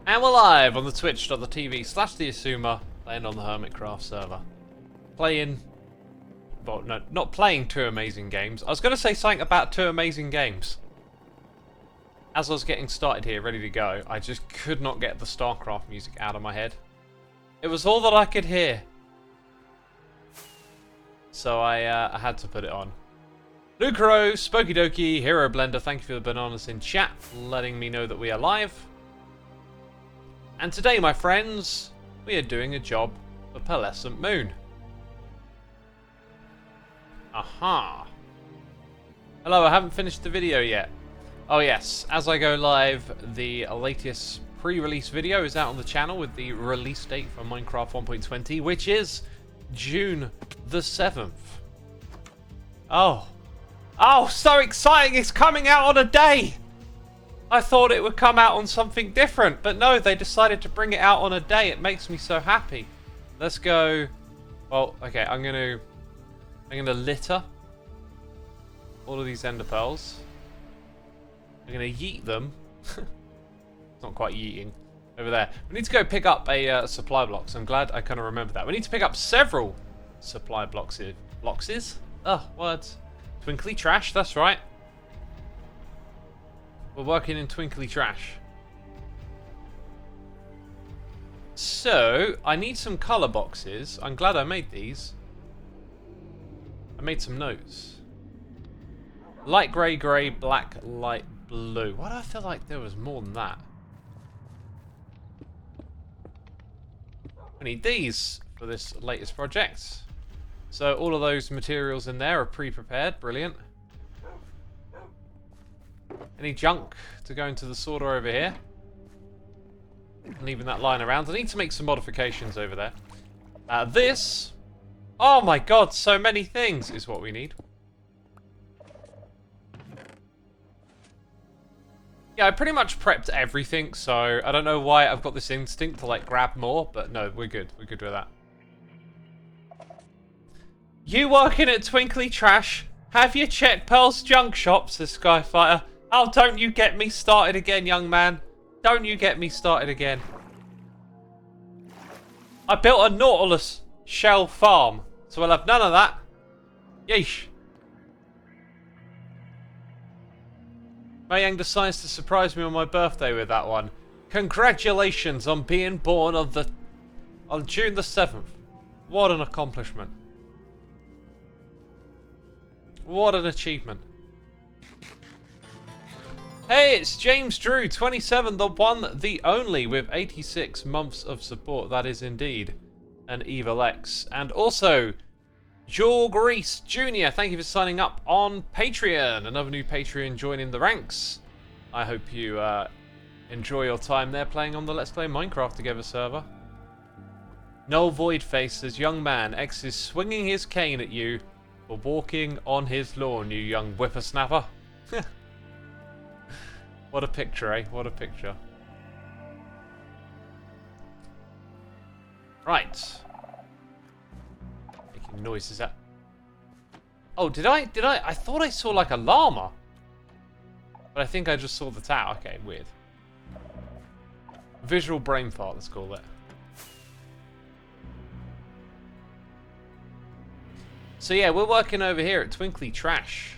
And we're live on the twitch.tv/the Xisuma, playing on the Hermitcraft server. Playing... well, no, not playing two amazing games. I was going to say something about two amazing games. As I was getting started here, ready to go, I just could not get the StarCraft music out of my head. It was all that I could hear. So I had to put it on. Lucaro, Spokidoki, Hero Blender, thank you for the bananas in chat, letting me know that we are live. And today, my friends, we are doing a job for Pearlescent Moon. Aha. Hello, I haven't finished the video yet. Oh yes, as I go live, the latest pre-release video is out on the channel with the release date for Minecraft 1.20, which is June the 7th. Oh, so exciting, it's coming out on a day! I thought it would come out on something different, but no, they decided to bring it out on a day. It makes me so happy. Let's go. Well, okay, I'm gonna litter all of these ender pearls. I'm gonna yeet them. It's not quite yeeting. Over there. We need to go pick up a supply block, so I'm glad I kind of remember that. We need to pick up several supply blocks. Oh, words. Twinkly trash, that's right. We're working in twinkly trash. So, I need some colour boxes. I'm glad I made these. I made some notes. Light grey, grey, black, light blue. Why do I feel like there was more than that? I need these for this latest project. So all of those materials in there are pre-prepared. Brilliant. Any junk to go into the sorter over here? Leaving that lying around. I need to make some modifications over there. This... oh my god, so many things is what we need. Yeah, I pretty much prepped everything, so I don't know why I've got this instinct to, like, grab more, but no, we're good. We're good with that. You working at Twinkly Trash? Have you checked Pearl's junk shop, says Skyfighter. Oh, don't you get me started again, young man. Don't you get me started again. I built a Nautilus shell farm, so we'll have none of that. Yeesh. Mayang decides to surprise me on my birthday with that one. Congratulations on being born on June the 7th. What an accomplishment. What an achievement. Hey, it's James Drew, 27, the one, the only, with 86 months of support. That is indeed an Evil X. And also, Joel Grease Jr., thank you for signing up on Patreon. Another new Patreon joining the ranks. I hope you enjoy your time there playing on the Let's Play Minecraft Together server. Noel Voidface says, young man, X is swinging his cane at you for walking on his lawn, you young whippersnapper. What a picture, eh? What a picture. Right. Making noises at... oh, did I? I thought I saw like a llama. But I think I just saw the tower. Okay, weird. Visual brain fart, let's call it. So yeah, we're working over here at Twinkly Trash.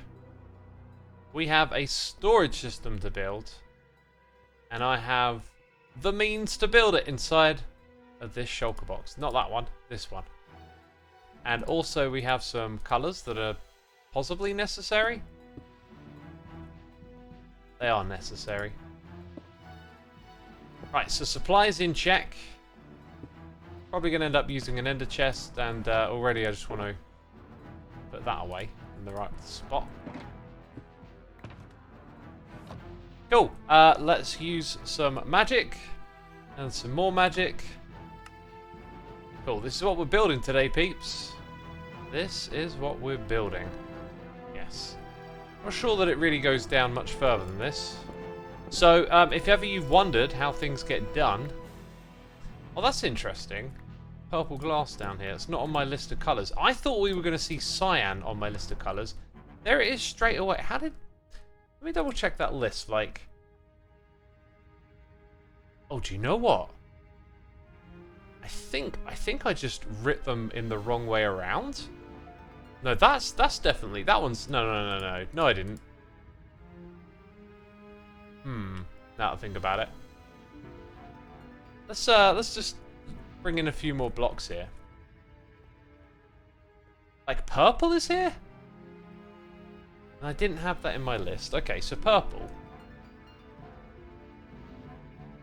We have a storage system to build. And I have the means to build it inside of this shulker box. Not that one, this one. And also we have some colours that are possibly necessary. They are necessary. Right, so supplies in check. Probably going to end up using an ender chest, and already I just want to put that away in the right spot. Cool. Let's use some magic and some more magic. Cool. This is what we're building today, peeps. This is what we're building. Yes. Not sure that it really goes down much further than this. So, if ever you've wondered how things get done... oh, that's interesting. Purple glass down here. It's not on my list of colours. I thought we were going to see cyan on my list of colours. There it is straight away. How did... let me double check that list, like... Oh, do you know what? I think I just ripped them in the wrong way around. No, that's definitely, that one's, no. No, I didn't. Now that I think about it. Let's just bring in a few more blocks here. Like, purple is here? And I didn't have that in my list. Okay, so purple.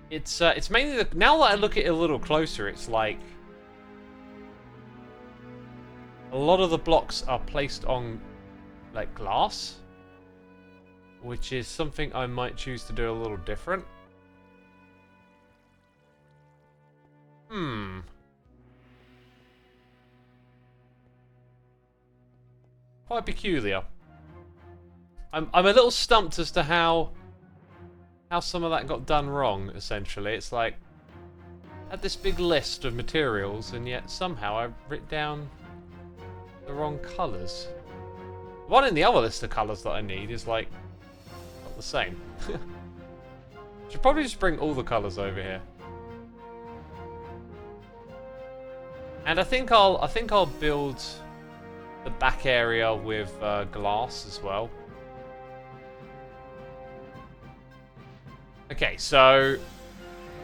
It's mainly the, now that I look at it a little closer, it's like a lot of the blocks are placed on like glass, which is something I might choose to do a little different. Quite peculiar. I'm a little stumped as to how some of that got done wrong, essentially. It's like, I had this big list of materials, and yet somehow I wrote down the wrong colours. The one in the other list of colours that I need is, like, not the same. Should probably just bring all the colours over here. And I think I'll build the back area with glass as well. Okay, so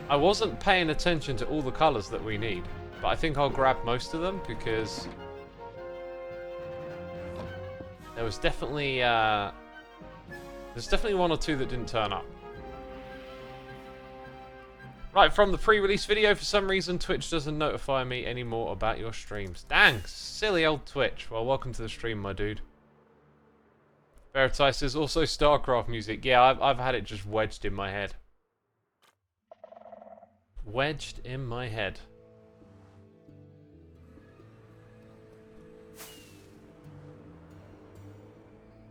I wasn't paying attention to all the colours that we need, but I think I'll grab most of them because there was definitely there's definitely one or two that didn't turn up. Right, from the pre-release video, for some reason Twitch doesn't notify me anymore about your streams. Dang, silly old Twitch. Well, welcome to the stream, my dude. Veritas is also StarCraft music. Yeah, I've had it just wedged in my head. Wedged in my head.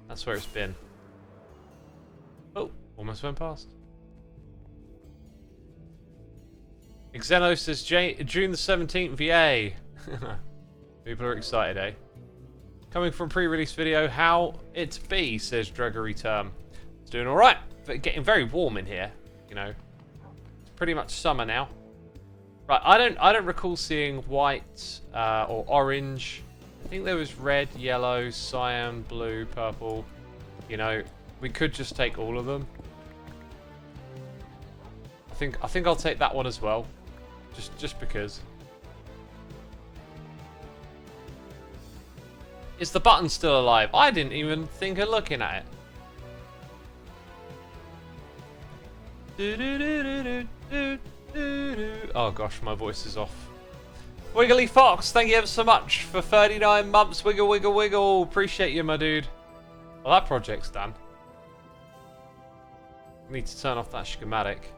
That's where it's been. Oh, almost went past. Xeno says June the 17th, yay! People are excited, eh? Coming from pre-release video, how it be, says Druggery Term. It's doing alright, but getting very warm in here, you know. It's pretty much summer now. Right, I don't recall seeing white or orange. I think there was red, yellow, cyan, blue, purple. You know, we could just take all of them. I think I'll take that one as well. Just because. Is the button still alive? I didn't even think of looking at it. Oh gosh, my voice is off. Wiggly Fox, thank you ever so much for 39 months. Wiggle, wiggle, wiggle. Appreciate you, my dude. Well, that project's done. Need to turn off that schematic.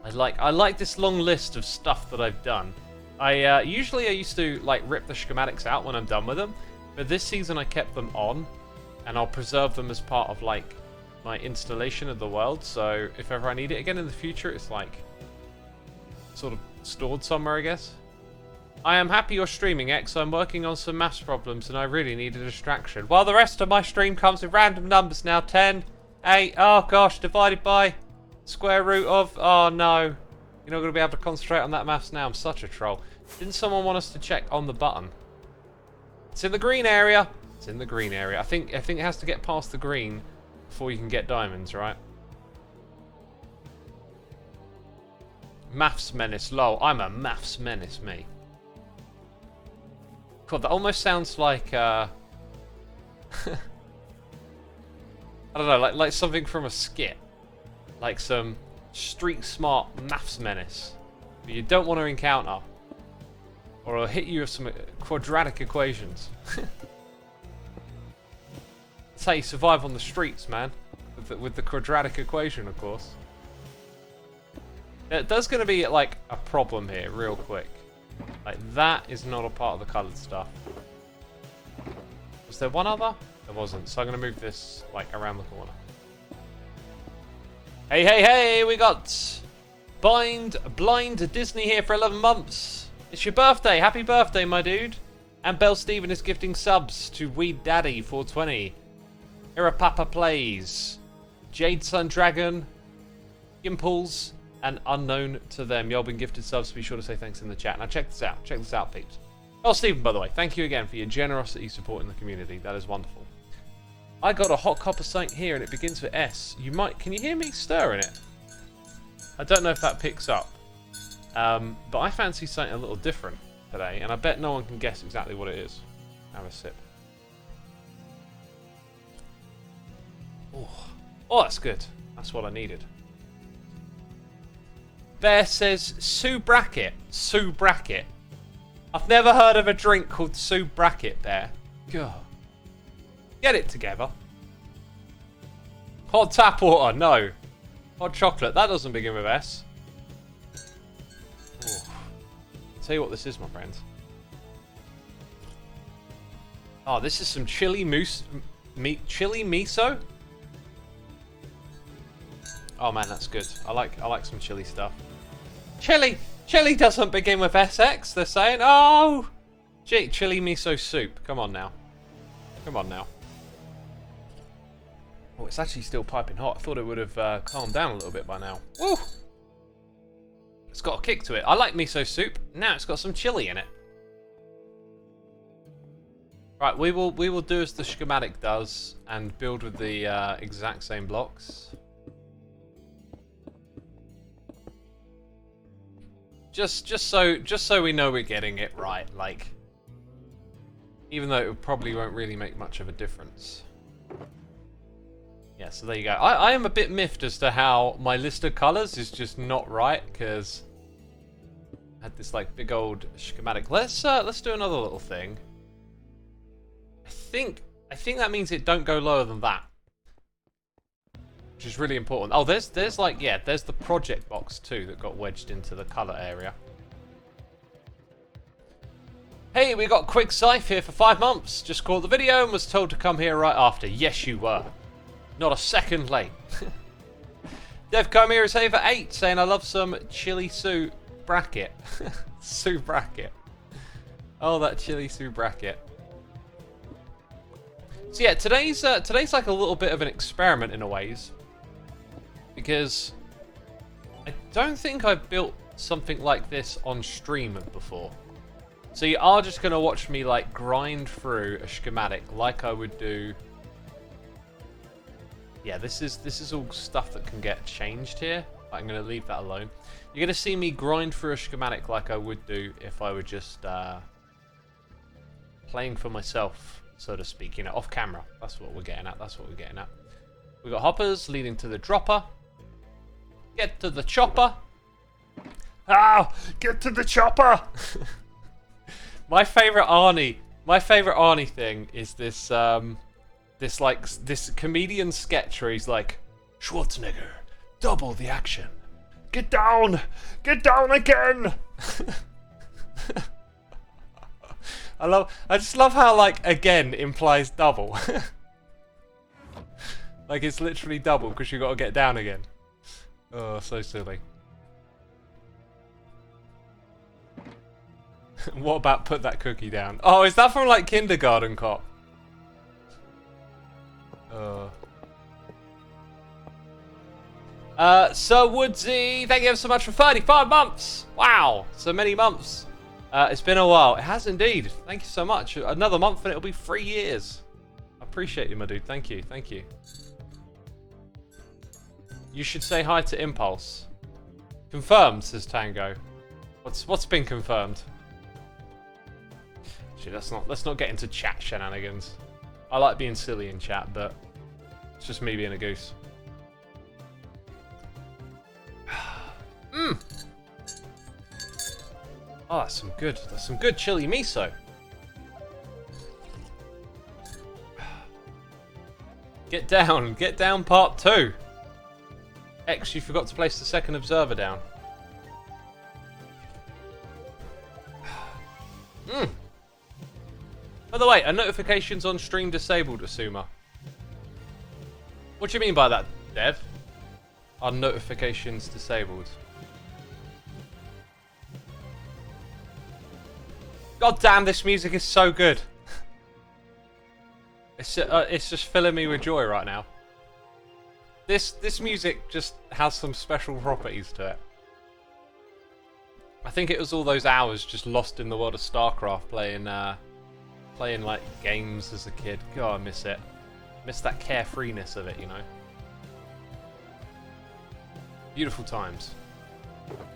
I like this long list of stuff that I've done. Usually I used to like rip the schematics out when I'm done with them, but this season I kept them on, and I'll preserve them as part of like my installation of the world. So if ever I need it again in the future, it's like sort of stored somewhere, I guess. I am happy you're streaming, X. I'm working on some maths problems and I really need a distraction. While the rest of my stream comes with random numbers now. 10, 8, oh gosh, divided by square root of, oh no. You're not going to be able to concentrate on that maths now. I'm such a troll. Didn't someone want us to check on the button? It's in the green area. It's in the green area. I think it has to get past the green before you can get diamonds, right? Maths menace, lol. I'm a maths menace, me. God, that almost sounds like I don't know, like something from a skit. Like some street smart maths menace that you don't want to encounter. Or it'll hit you with some quadratic equations. That's how you survive on the streets, man. With the quadratic equation, of course. There's going to be like a problem here, real quick. Like, that is not a part of the coloured stuff. Was there one other? There wasn't, so I'm going to move this, like, around the corner. Hey, hey, hey! We got Blind Disney here for 11 months. It's your birthday. Happy birthday, my dude. And Belle Steven is gifting subs to Weed Daddy 420. Papa Plays. Jade Sun Dragon. Impulse and unknown to them. Y'all been gifted subs, so be sure to say thanks in the chat. Now check this out. Check this out, peeps. Oh, Stephen, by the way, thank you again for your generosity supporting the community. That is wonderful. I got a hot copper sight here, and it begins with S. Can you hear me stirring it? I don't know if that picks up. But I fancy something a little different today, and I bet no one can guess exactly what it is. Have a sip. Oh, that's good. That's what I needed. Bear says, Sue Bracket. Sue Bracket. I've never heard of a drink called Sue Bracket, Bear. God. Get it together. Hot tap water, no. Hot chocolate, that doesn't begin with S. Ooh. I'll tell you what this is, my friends. Oh, this is some chili chili miso. Oh man, that's good. I like some chili stuff. Chili doesn't begin with SX. They're saying, oh, gee, chili miso soup. Come on now. Come on now. Oh, it's actually still piping hot. I thought it would have calmed down a little bit by now. Woo! It's got a kick to it. I like miso soup. Now it's got some chili in it. Right, we will do as the schematic does and build with the exact same blocks. Just so we know we're getting it right, like, even though it probably won't really make much of a difference. Yeah, so there you go. I am a bit miffed as to how my list of colours is just not right, because I had this like big old schematic. Let's do another little thing. I think that means it don't go lower than that, which is really important. Oh, there's like, yeah, there's the project box too that got wedged into the colour area. Hey, we got Quick Scythe here for 5 months. Just caught the video and was told to come here right after. Yes, you were. Not a second late. Dev come here is here for 8, saying I love some chili Sue Bracket. Sue Bracket. Oh, that chili Sue Bracket. So yeah, today's like a little bit of an experiment in a ways, because I don't think I've built something like this on stream before. So you are just gonna watch me like grind through a schematic like I would do. Yeah, this is all stuff that can get changed here. I'm gonna leave that alone. You're gonna see me grind through a schematic like I would do if I were just playing for myself, so to speak, you know, off camera. That's what we're getting at. That's what we're getting at. We got hoppers leading to the dropper. Get to the chopper. Oh, get to the chopper. My favorite Arnie thing is this this comedian sketch where he's like, Schwarzenegger, double the action. Get down again. I just love how like again implies double. Like it's literally double because you got to get down again. Oh, so silly. What about put that cookie down? Oh, is that from like Kindergarten Cop? Sir Woodsy, thank you ever so much for 35 months. Wow, so many months. It's been a while. It has indeed. Thank you so much. Another month and it'll be 3 years. I appreciate you, my dude. Thank you. Thank you. You should say hi to Impulse. Confirmed, says Tango. What's been confirmed? Actually, let's not get into chat shenanigans. I like being silly in chat, but it's just me being a goose. Mmm. Oh, that's some good chili miso. Get down part 2. X, you forgot to place the second observer down. Mmm. By the way, are notifications on stream disabled, Xisuma? What do you mean by that, Dev? Are notifications disabled? God damn, this music is so good. It's just filling me with joy right now. This music just has some special properties to it. I think it was all those hours just lost in the world of StarCraft playing like games as a kid. God, I miss it. Miss that carefreeness of it, you know. Beautiful times.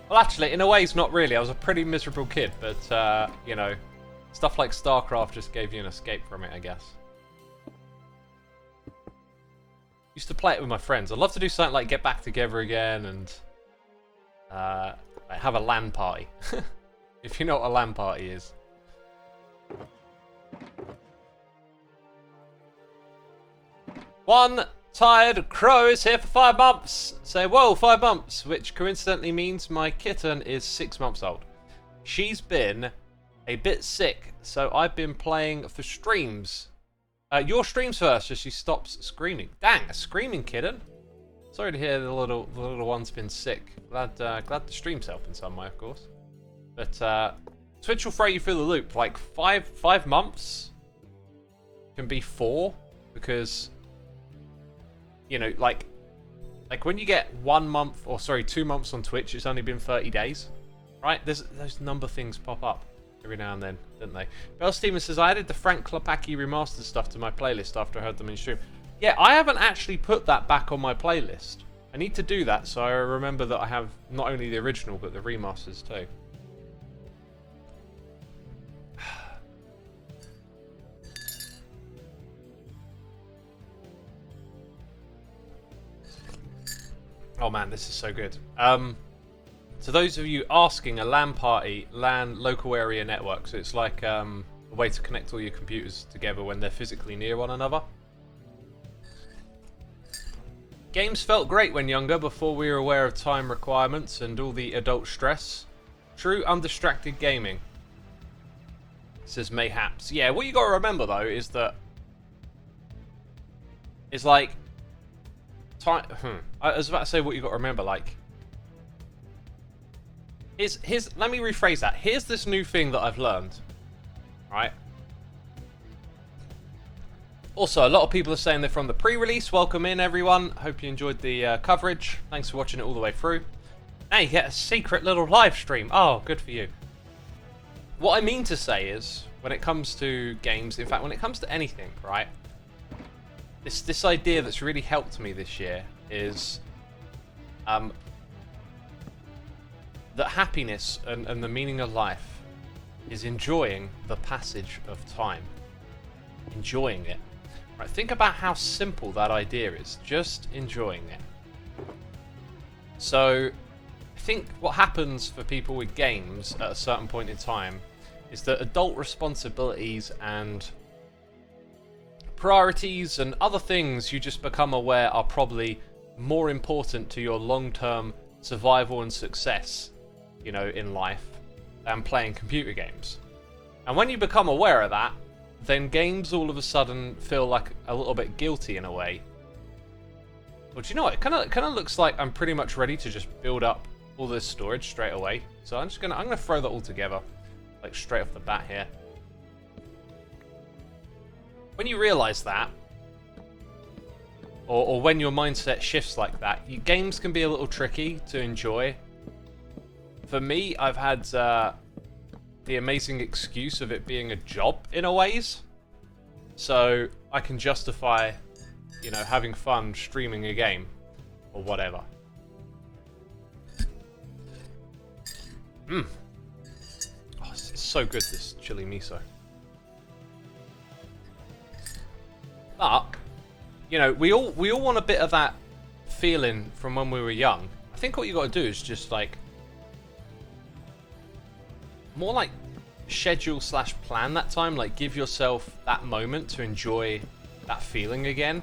Well, actually, in a way, it's not really. I was a pretty miserable kid, but you know, stuff like StarCraft just gave you an escape from it, I guess. Used to play it with my friends. I'd love to do something like get back together again and have a LAN party. If you know what a LAN party is. One tired crow is here for 5 months. Say, whoa, 5 months, which coincidentally means my kitten is 6 months old. She's been a bit sick, so I've been playing for streams. Your streams first, as she stops screaming. Dang, a screaming kitten. Sorry to hear the little one's been sick. Glad the stream's helping some way, of course. But Twitch will throw you through the loop. Like 5 months can be 4 because, you know, like when you get 1 month, or sorry, 2 months on Twitch, it's only been 30 days, right? Those number things pop up every now and then, don't they? Bell Steven says, I added the Frank Klopacki remastered stuff to my playlist after I heard them in stream. Yeah, I haven't actually put that back on my playlist. I need to do that so I remember that I have not only the original, but the remasters too. Oh man, this is so good. To those of you asking, a LAN party, LAN local area network, so it's like a way to connect all your computers together when they're physically near one another. Games felt great when younger, before we were aware of time requirements and all the adult stress. True undistracted gaming. Says Mayhaps. Yeah, what you gotta remember though is that it's like time. I was about to say what you got to remember. Like, let me rephrase that. Here's this new thing that I've learned. Right. Also, a lot of people are saying they're from the pre-release. Welcome in, everyone. Hope you enjoyed the coverage. Thanks for watching it all the way through. Now you get a secret little live stream. Oh, good for you. What I mean to say is, when it comes to games, in fact, when it comes to anything, right? This idea that's really helped me this year is that happiness and the meaning of life is enjoying the passage of time. Enjoying it. Right, think about how simple that idea is. Just enjoying it. So, I think what happens for people with games at a certain point in time is that adult responsibilities and priorities and other things you just become aware are probably more important to your long-term survival and success, you know, in life than playing computer games. And when you become aware of that, then games all of a sudden feel like a little bit guilty in a way. Well, do you know what? It kind of looks like I'm pretty much ready to just build up all this storage straight away. So I'm gonna throw that all together, like straight off the bat here. When you realize that, or when your mindset shifts like that, games can be a little tricky to enjoy. For me, I've had the amazing excuse of it being a job in a ways, so I can justify, you know, having fun streaming a game or whatever. Oh, it's so good, this chili miso. But, you know, we all want a bit of that feeling from when we were young. I think what you got to do is just like more like schedule / plan that time. Like, give yourself that moment to enjoy that feeling again,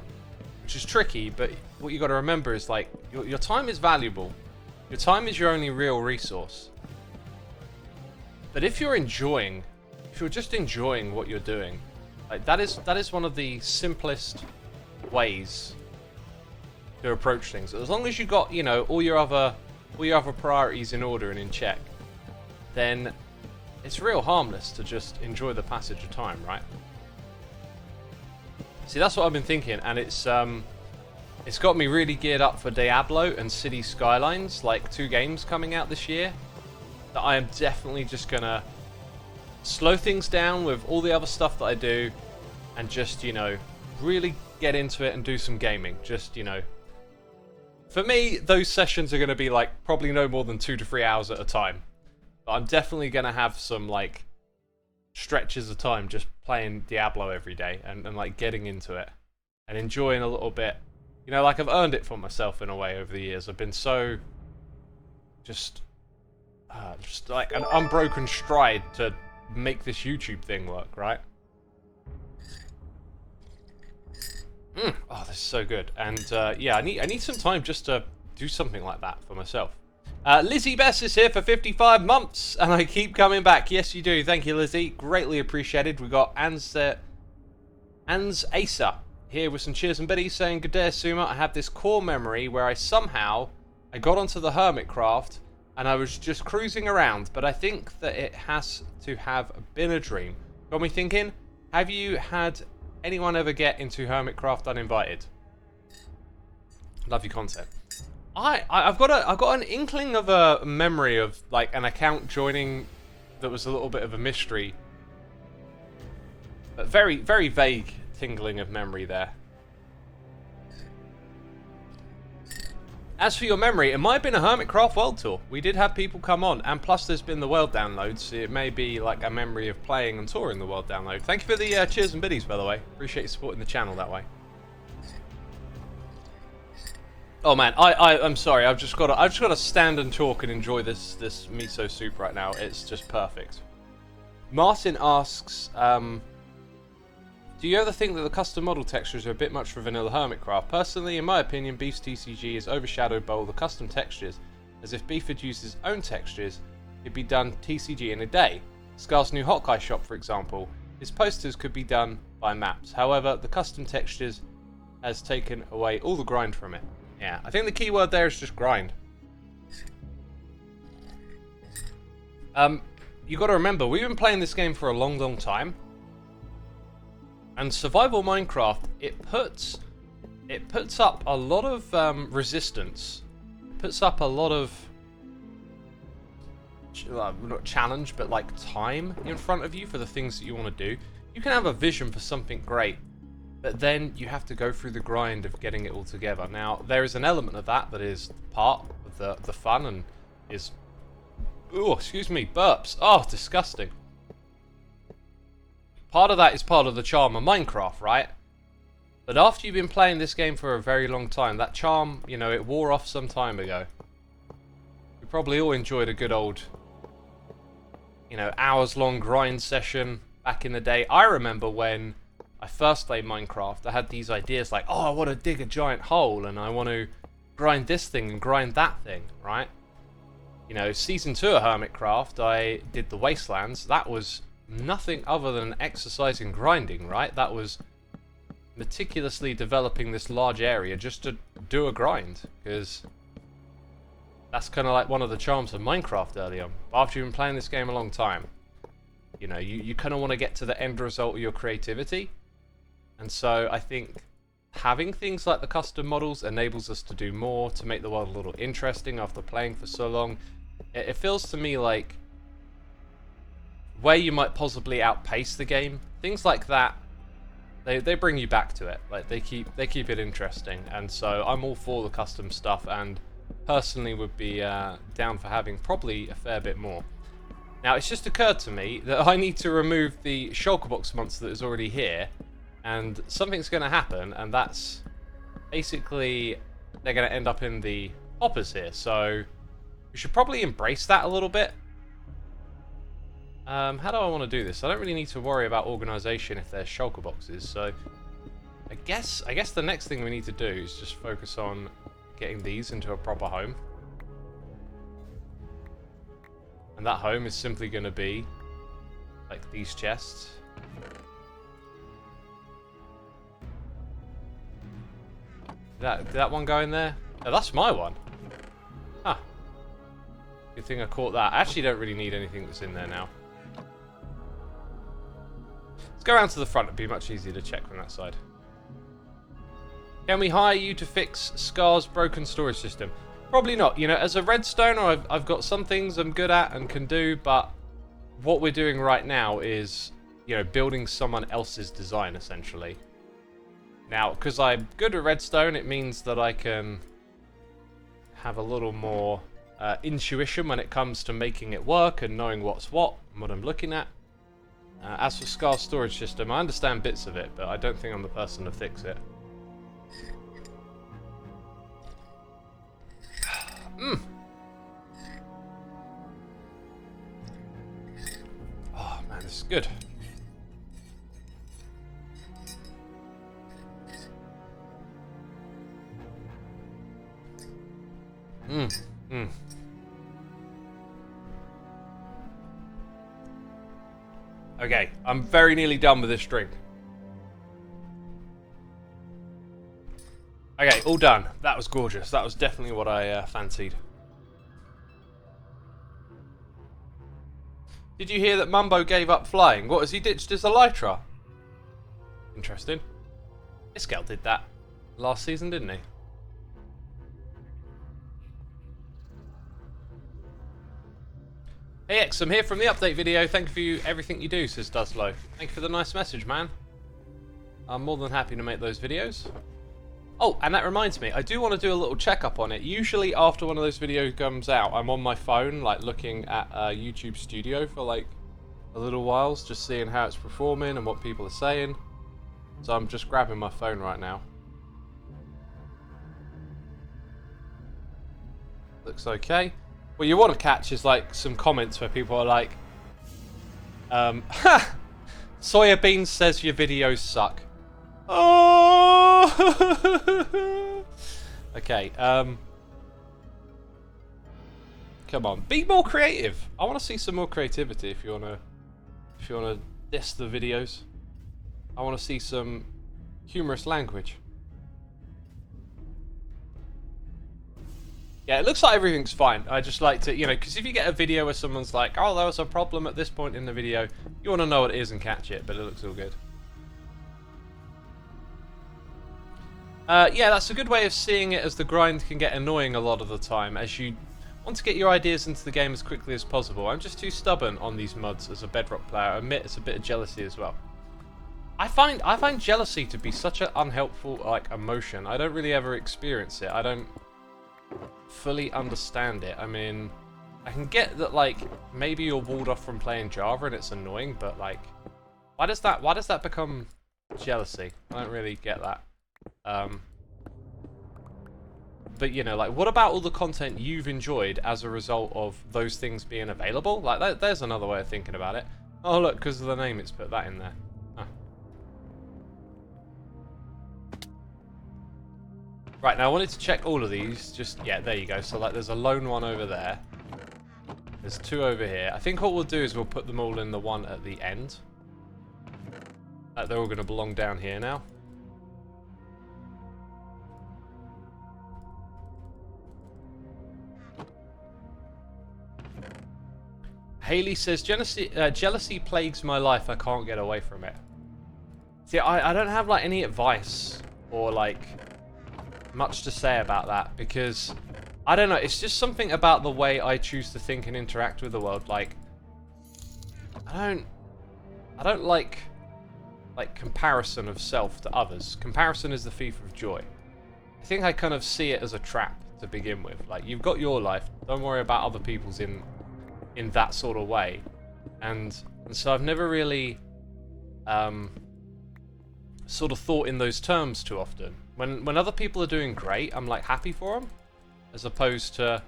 which is tricky. But what you got to remember is like your time is valuable. Your time is your only real resource. But if you're just enjoying what you're doing, like that is one of the simplest ways to approach things. As long as you got, you know, all your other priorities in order and in check, then it's real harmless to just enjoy the passage of time, right? See, that's what I've been thinking, and it's It's got me really geared up for Diablo and City Skylines, like 2 games coming out this year, that I am definitely just gonna slow things down with all the other stuff that I do, and just, you know, really get into it and do some gaming. Just, you know, for me, those sessions are gonna be like probably no more than 2 to 3 hours at a time. But I'm definitely gonna have some like stretches of time just playing Diablo every day and like getting into it and enjoying a little bit. You know, like I've earned it for myself in a way over the years. I've been so just like an unbroken stride to make this YouTube thing work, right? Oh, this is so good. And yeah, I need some time just to do something like that for myself. Lizzie Bess is here for 55 months, and I keep coming back. Yes, you do. Thank you, Lizzie. Greatly appreciated. We got Ans Asa here with some cheers and biddies saying, "Good day, Xisuma. I have this core memory where I got onto the Hermitcraft and I was just cruising around, but I think that it has to have been a dream." Got me thinking, have you had anyone ever get into Hermitcraft uninvited? Love your content. I've got an inkling of a memory of like an account joining that was a little bit of a mystery, but very, very vague tingling of memory there. As for your memory, it might have been a Hermitcraft World Tour. We did have people come on, and plus there's been the world downloads, so it may be like a memory of playing and touring the world download. Thank you for the cheers and biddies, by the way. Appreciate you supporting the channel that way. Oh man, I'm sorry. I've just got to stand and talk and enjoy this miso soup right now. It's just perfect. Martin asks, do you ever think that the custom model textures are a bit much for vanilla Hermitcraft? Personally, in my opinion, Beef's TCG is overshadowed by all the custom textures, as if Beef had used his own textures, it'd be done TCG in a day. Scar's new Hawkeye shop, for example, his posters could be done by maps. However, the custom textures has taken away all the grind from it. Yeah, I think the key word there is just grind. You got to remember, we've been playing this game for a long, long time. And survival Minecraft, it puts up a lot of resistance. It puts up a lot of not challenge, but like time in front of you for the things that you want to do. You can have a vision for something great, but then you have to go through the grind of getting it all together. Now, there is an element of that is part of the fun and is... Oh, excuse me, burps. Oh, disgusting. Part of that is part of the charm of Minecraft, right? But after you've been playing this game for a very long time, that charm, you know, it wore off some time ago. We probably all enjoyed a good old, you know, hours-long grind session back in the day. I remember when I first played Minecraft, I had these ideas like, oh, I want to dig a giant hole, and I want to grind this thing and grind that thing, right? You know, Season 2 of Hermitcraft, I did the Wastelands. That was nothing other than exercise in grinding, right? That was meticulously developing this large area just to do a grind, because that's kind of like one of the charms of Minecraft early on. But after you've been playing this game a long time, you know, you kind of want to get to the end result of your creativity. And so I think having things like the custom models enables us to do more, to make the world a little interesting after playing for so long. It feels to me like where you might possibly outpace the game, things like that, they bring you back to it. Like they keep it interesting. And so I'm all for the custom stuff, and personally would be down for having probably a fair bit more. Now, it's just occurred to me that I need to remove the shulker box monster that is already here, and something's going to happen, and that's basically they're going to end up in the hoppers here. So we should probably embrace that a little bit. How do I want to do this? I don't really need to worry about organization if there's shulker boxes, so I guess the next thing we need to do is just focus on getting these into a proper home. And that home is simply going to be like these chests. Did that one go in there? Oh, that's my one. Huh. Good thing I caught that. I actually don't really need anything that's in there now. Let's go around to the front. It'd be much easier to check from that side. Can we hire you to fix Scar's broken storage system? Probably not. You know, as a redstoner, I've got some things I'm good at and can do, but what we're doing right now is, you know, building someone else's design, essentially. Now, because I'm good at redstone, it means that I can have a little more intuition when it comes to making it work and knowing what's what and what I'm looking at. As for Scar's storage system, I understand bits of it, but I don't think I'm the person to fix it. Oh man, this is good. Okay, I'm very nearly done with this drink. Okay, all done. That was gorgeous. That was definitely what I fancied. Did you hear that Mumbo gave up flying? What, has he ditched his elytra? Interesting. Iskel did that last season, didn't he? Hey X, I'm here from the update video. Thank you for everything you do, says Duslow. Thank you for the nice message, man. I'm more than happy to make those videos. Oh, and that reminds me, I do want to do a little checkup on it. Usually after one of those videos comes out, I'm on my phone, like looking at YouTube Studio for like a little while, just seeing how it's performing and what people are saying. So I'm just grabbing my phone right now. Looks okay. What you want to catch is like some comments where people are like, Soya Beans says your videos suck. Oh! Okay, come on, be more creative. I want to see some more creativity. If you wanna diss the videos, I want to see some humorous language. Yeah, it looks like everything's fine. I just like to, you know, because if you get a video where someone's like, oh, there was a problem at this point in the video, you want to know what it is and catch it, but it looks all good. Yeah, that's a good way of seeing it, as the grind can get annoying a lot of the time, as you want to get your ideas into the game as quickly as possible. I'm just too stubborn on these mods as a Bedrock player. I admit it's a bit of jealousy as well. I find jealousy to be such an unhelpful, like, emotion. I don't really ever experience it. I don't fully understand it. I mean, I can get that, like, maybe you're walled off from playing Java and it's annoying, but like, why does that become jealousy? I don't really get that. But you know, like, what about all the content you've enjoyed as a result of those things being available? Like, there's another way of thinking about it. Oh look, because of the name, it's put that in there. Huh. Right, now I wanted to check all of these. Yeah, there you go. So like, there's a lone one over there. There's two over here. I think what we'll do is we'll put them all in the one at the end. They're all going to belong down here now. Haley says, jealousy plagues my life. I can't get away from it. See, I don't have like any advice or like much to say about that, because I don't know, it's just something about the way I choose to think and interact with the world. Like, I don't like comparison of self to others. Comparison is the thief of joy. I think I kind of see it as a trap to begin with. Like, you've got your life, don't worry about other people's in that sort of way. And so I've never really sort of thought in those terms too often. When other people are doing great, I'm like happy for them, as opposed to,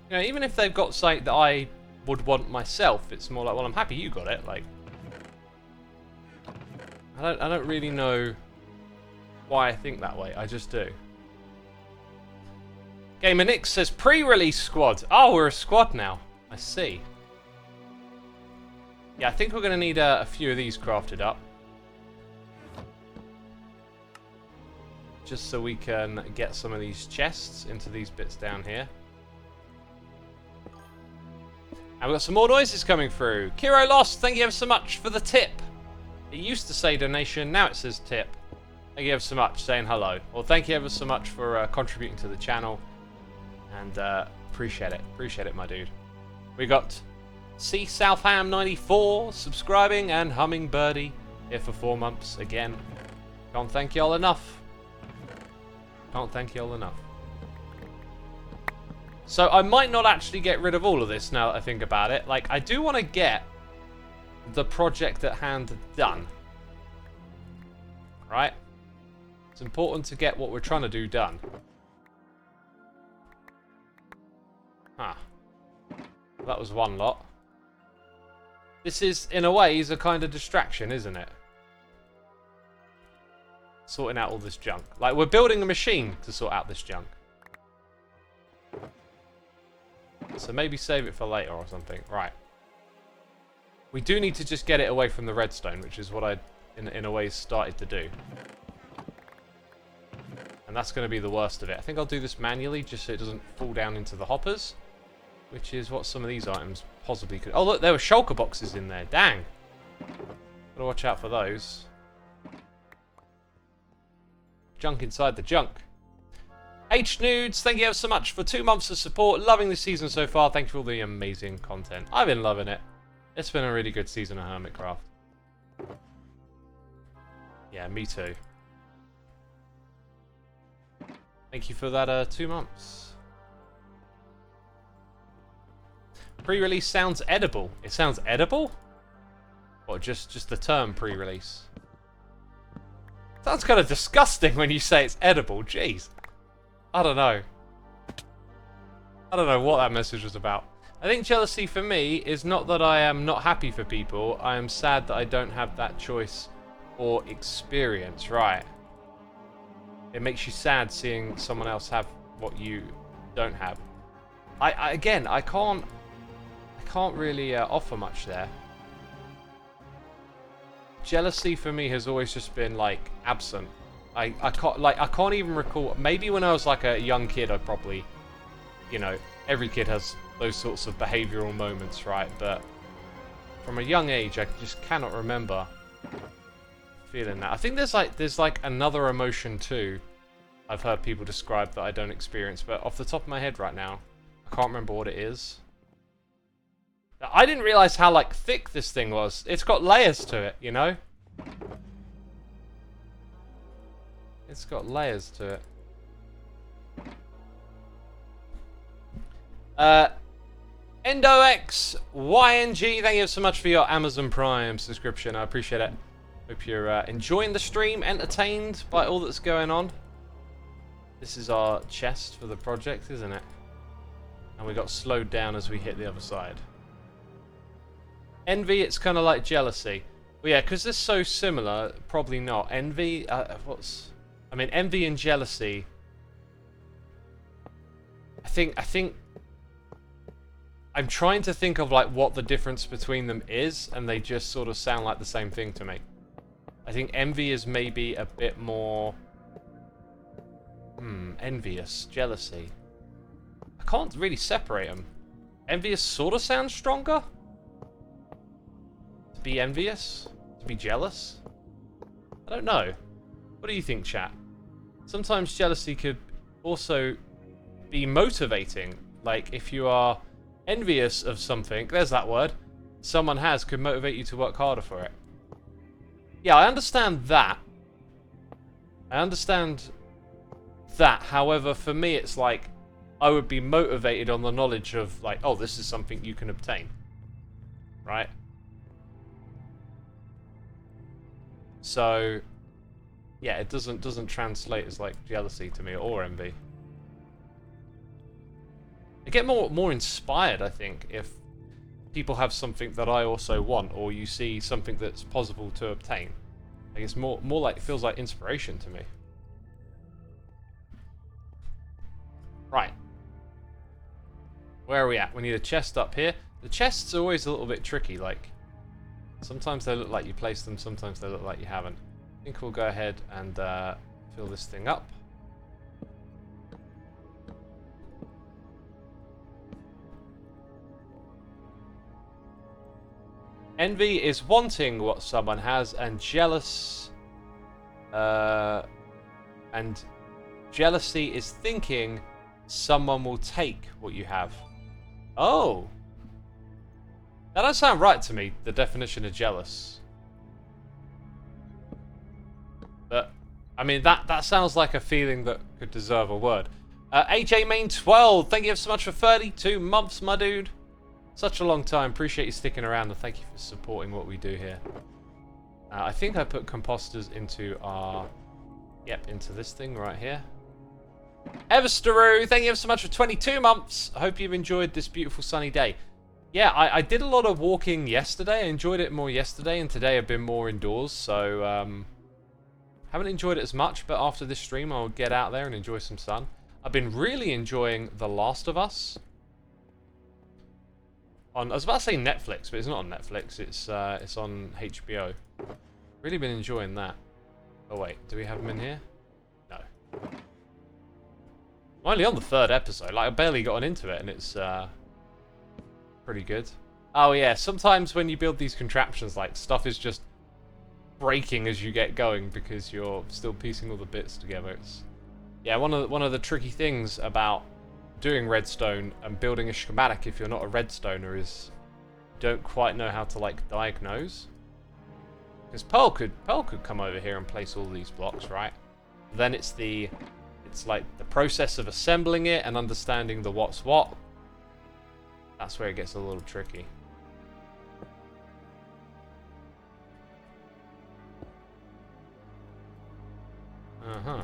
you know, even if they've got something that I would want myself, it's more like, well, I'm happy you got it. Like, I don't really know why I think that way. I just do. Gamer Nick says pre-release squad. Oh, we're a squad now. I see. Yeah, I think we're going to need a few of these crafted up. Just so we can get some of these chests into these bits down here. And we've got some more noises coming through. Kiro Lost, thank you ever so much for the tip. It used to say donation, now it says tip. Thank you ever so much, saying hello. Well, thank you ever so much for contributing to the channel. And appreciate it. Appreciate it, my dude. We got C Southham94 subscribing and Hummingbirdie here for 4 months again. Can't thank y'all enough. Can't thank y'all enough. So I might not actually get rid of all of this now that I think about it. Like, I do want to get the project at hand done. Right? It's important to get what we're trying to do done. Huh. That was one lot. This is, in a way, is a kind of distraction, isn't it? Sorting out all this junk. Like, we're building a machine to sort out this junk. So maybe save it for later or something. Right. We do need to just get it away from the redstone, which is what I, in a way, started to do. And that's going to be the worst of it. I think I'll do this manually, just so it doesn't fall down into the hoppers. Which is what some of these items possibly could... Oh, look, there were shulker boxes in there. Dang. Gotta watch out for those. Junk inside the junk. H-Nudes, thank you ever so much for 2 months of support. Loving this season so far. Thank you for all the amazing content. I've been loving it. It's been a really good season of Hermitcraft. Yeah, me too. Thank you for that 2 months. Pre-release sounds edible. It sounds edible? Or just the term pre-release? Sounds kind of disgusting when you say it's edible. Jeez. I don't know. I don't know what that message was about. I think jealousy for me is not that I am not happy for people. I am sad that I don't have that choice or experience. Right. It makes you sad seeing someone else have what you don't have. Again, I can't really offer much there. Jealousy for me has always just been like absent. I can't even recall. Maybe when I was like a young kid, I probably, you know, every kid has those sorts of behavioral moments, right? But from a young age, I just cannot remember feeling that. I think there's like another emotion too. I've heard people describe that I don't experience, but off the top of my head right now, I can't remember what it is. I didn't realize how like thick this thing was. It's got layers to it, you know? It's got layers to it. EndoXYNG, thank you so much for your Amazon Prime subscription. I appreciate it. Hope you're enjoying the stream, entertained by all that's going on. This is our chest for the project, isn't it? And we got slowed down as we hit the other side. Envy, it's kind of like jealousy. Well, yeah, because they're so similar, probably not. Envy, I mean, envy and jealousy. I think I'm trying to think of like what the difference between them is, and they just sort of sound like the same thing to me. I think envy is maybe a bit more envious, jealousy. I can't really separate them. Envious sort of sounds stronger. To be envious? To be jealous? I don't know. What do you think, chat? Sometimes jealousy could also be motivating. Like, if you are envious of something, there's that word, someone has, could motivate you to work harder for it. Yeah, I understand that. I understand that. However, for me, it's like, I would be motivated on the knowledge of, like, oh, this is something you can obtain. Right? So, yeah, it doesn't translate as like jealousy to me or envy. I get more inspired, I think, if people have something that I also want, or you see something that's possible to obtain. Like it's more like, it feels like inspiration to me. Right. Where are we at? We need a chest up here. The chests are always a little bit tricky, like sometimes they look like you placed them, sometimes they look like you haven't. I think we'll go ahead and fill this thing up. Envy is wanting what someone has, and jealousy And jealousy is thinking someone will take what you have. Oh. That does sound right to me, the definition of jealous. But, I mean, that sounds like a feeling that could deserve a word. AJ Main 12, thank you so much for 32 months, my dude. Such a long time. Appreciate you sticking around, and thank you for supporting what we do here. I think I put composters into our... Yep, into this thing right here. Eversteru, thank you so much for 22 months. I hope you've enjoyed this beautiful sunny day. Yeah, I did a lot of walking yesterday. I enjoyed it more yesterday, and today I've been more indoors, so... haven't enjoyed it as much, but after this stream I'll get out there and enjoy some sun. I've been really enjoying The Last of Us. I was about to say Netflix, but it's not on Netflix. It's on HBO. Really been enjoying that. Oh wait, do we have them in here? No. I'm only on the 3rd episode. Like, I barely gotten into it, and it's pretty good. Oh yeah, sometimes when you build these contraptions, like, stuff is just breaking as you get going because you're still piecing all the bits together. It's... Yeah, one of the tricky things about doing redstone and building a schematic if you're not a redstoner is you don't quite know how to, like, diagnose. Because Pearl could come over here and place all these blocks, right? Then it's like the process of assembling it and understanding the what's what. That's where it gets a little tricky. Uh-huh.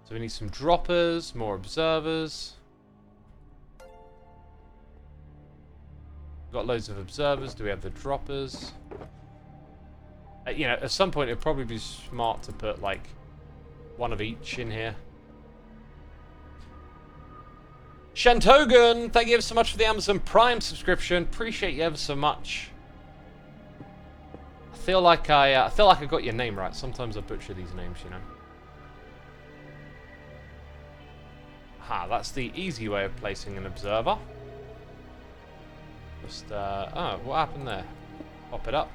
So we need some droppers, more observers. We've got loads of observers. Do we have the droppers? You know, at some point it'd probably be smart to put, like, one of each in here. Shantogan, thank you ever so much for the Amazon Prime subscription. Appreciate you ever so much. I feel like I got your name right. Sometimes I butcher these names, you know. Aha, that's the easy way of placing an observer. Just, oh, what happened there? Pop it up.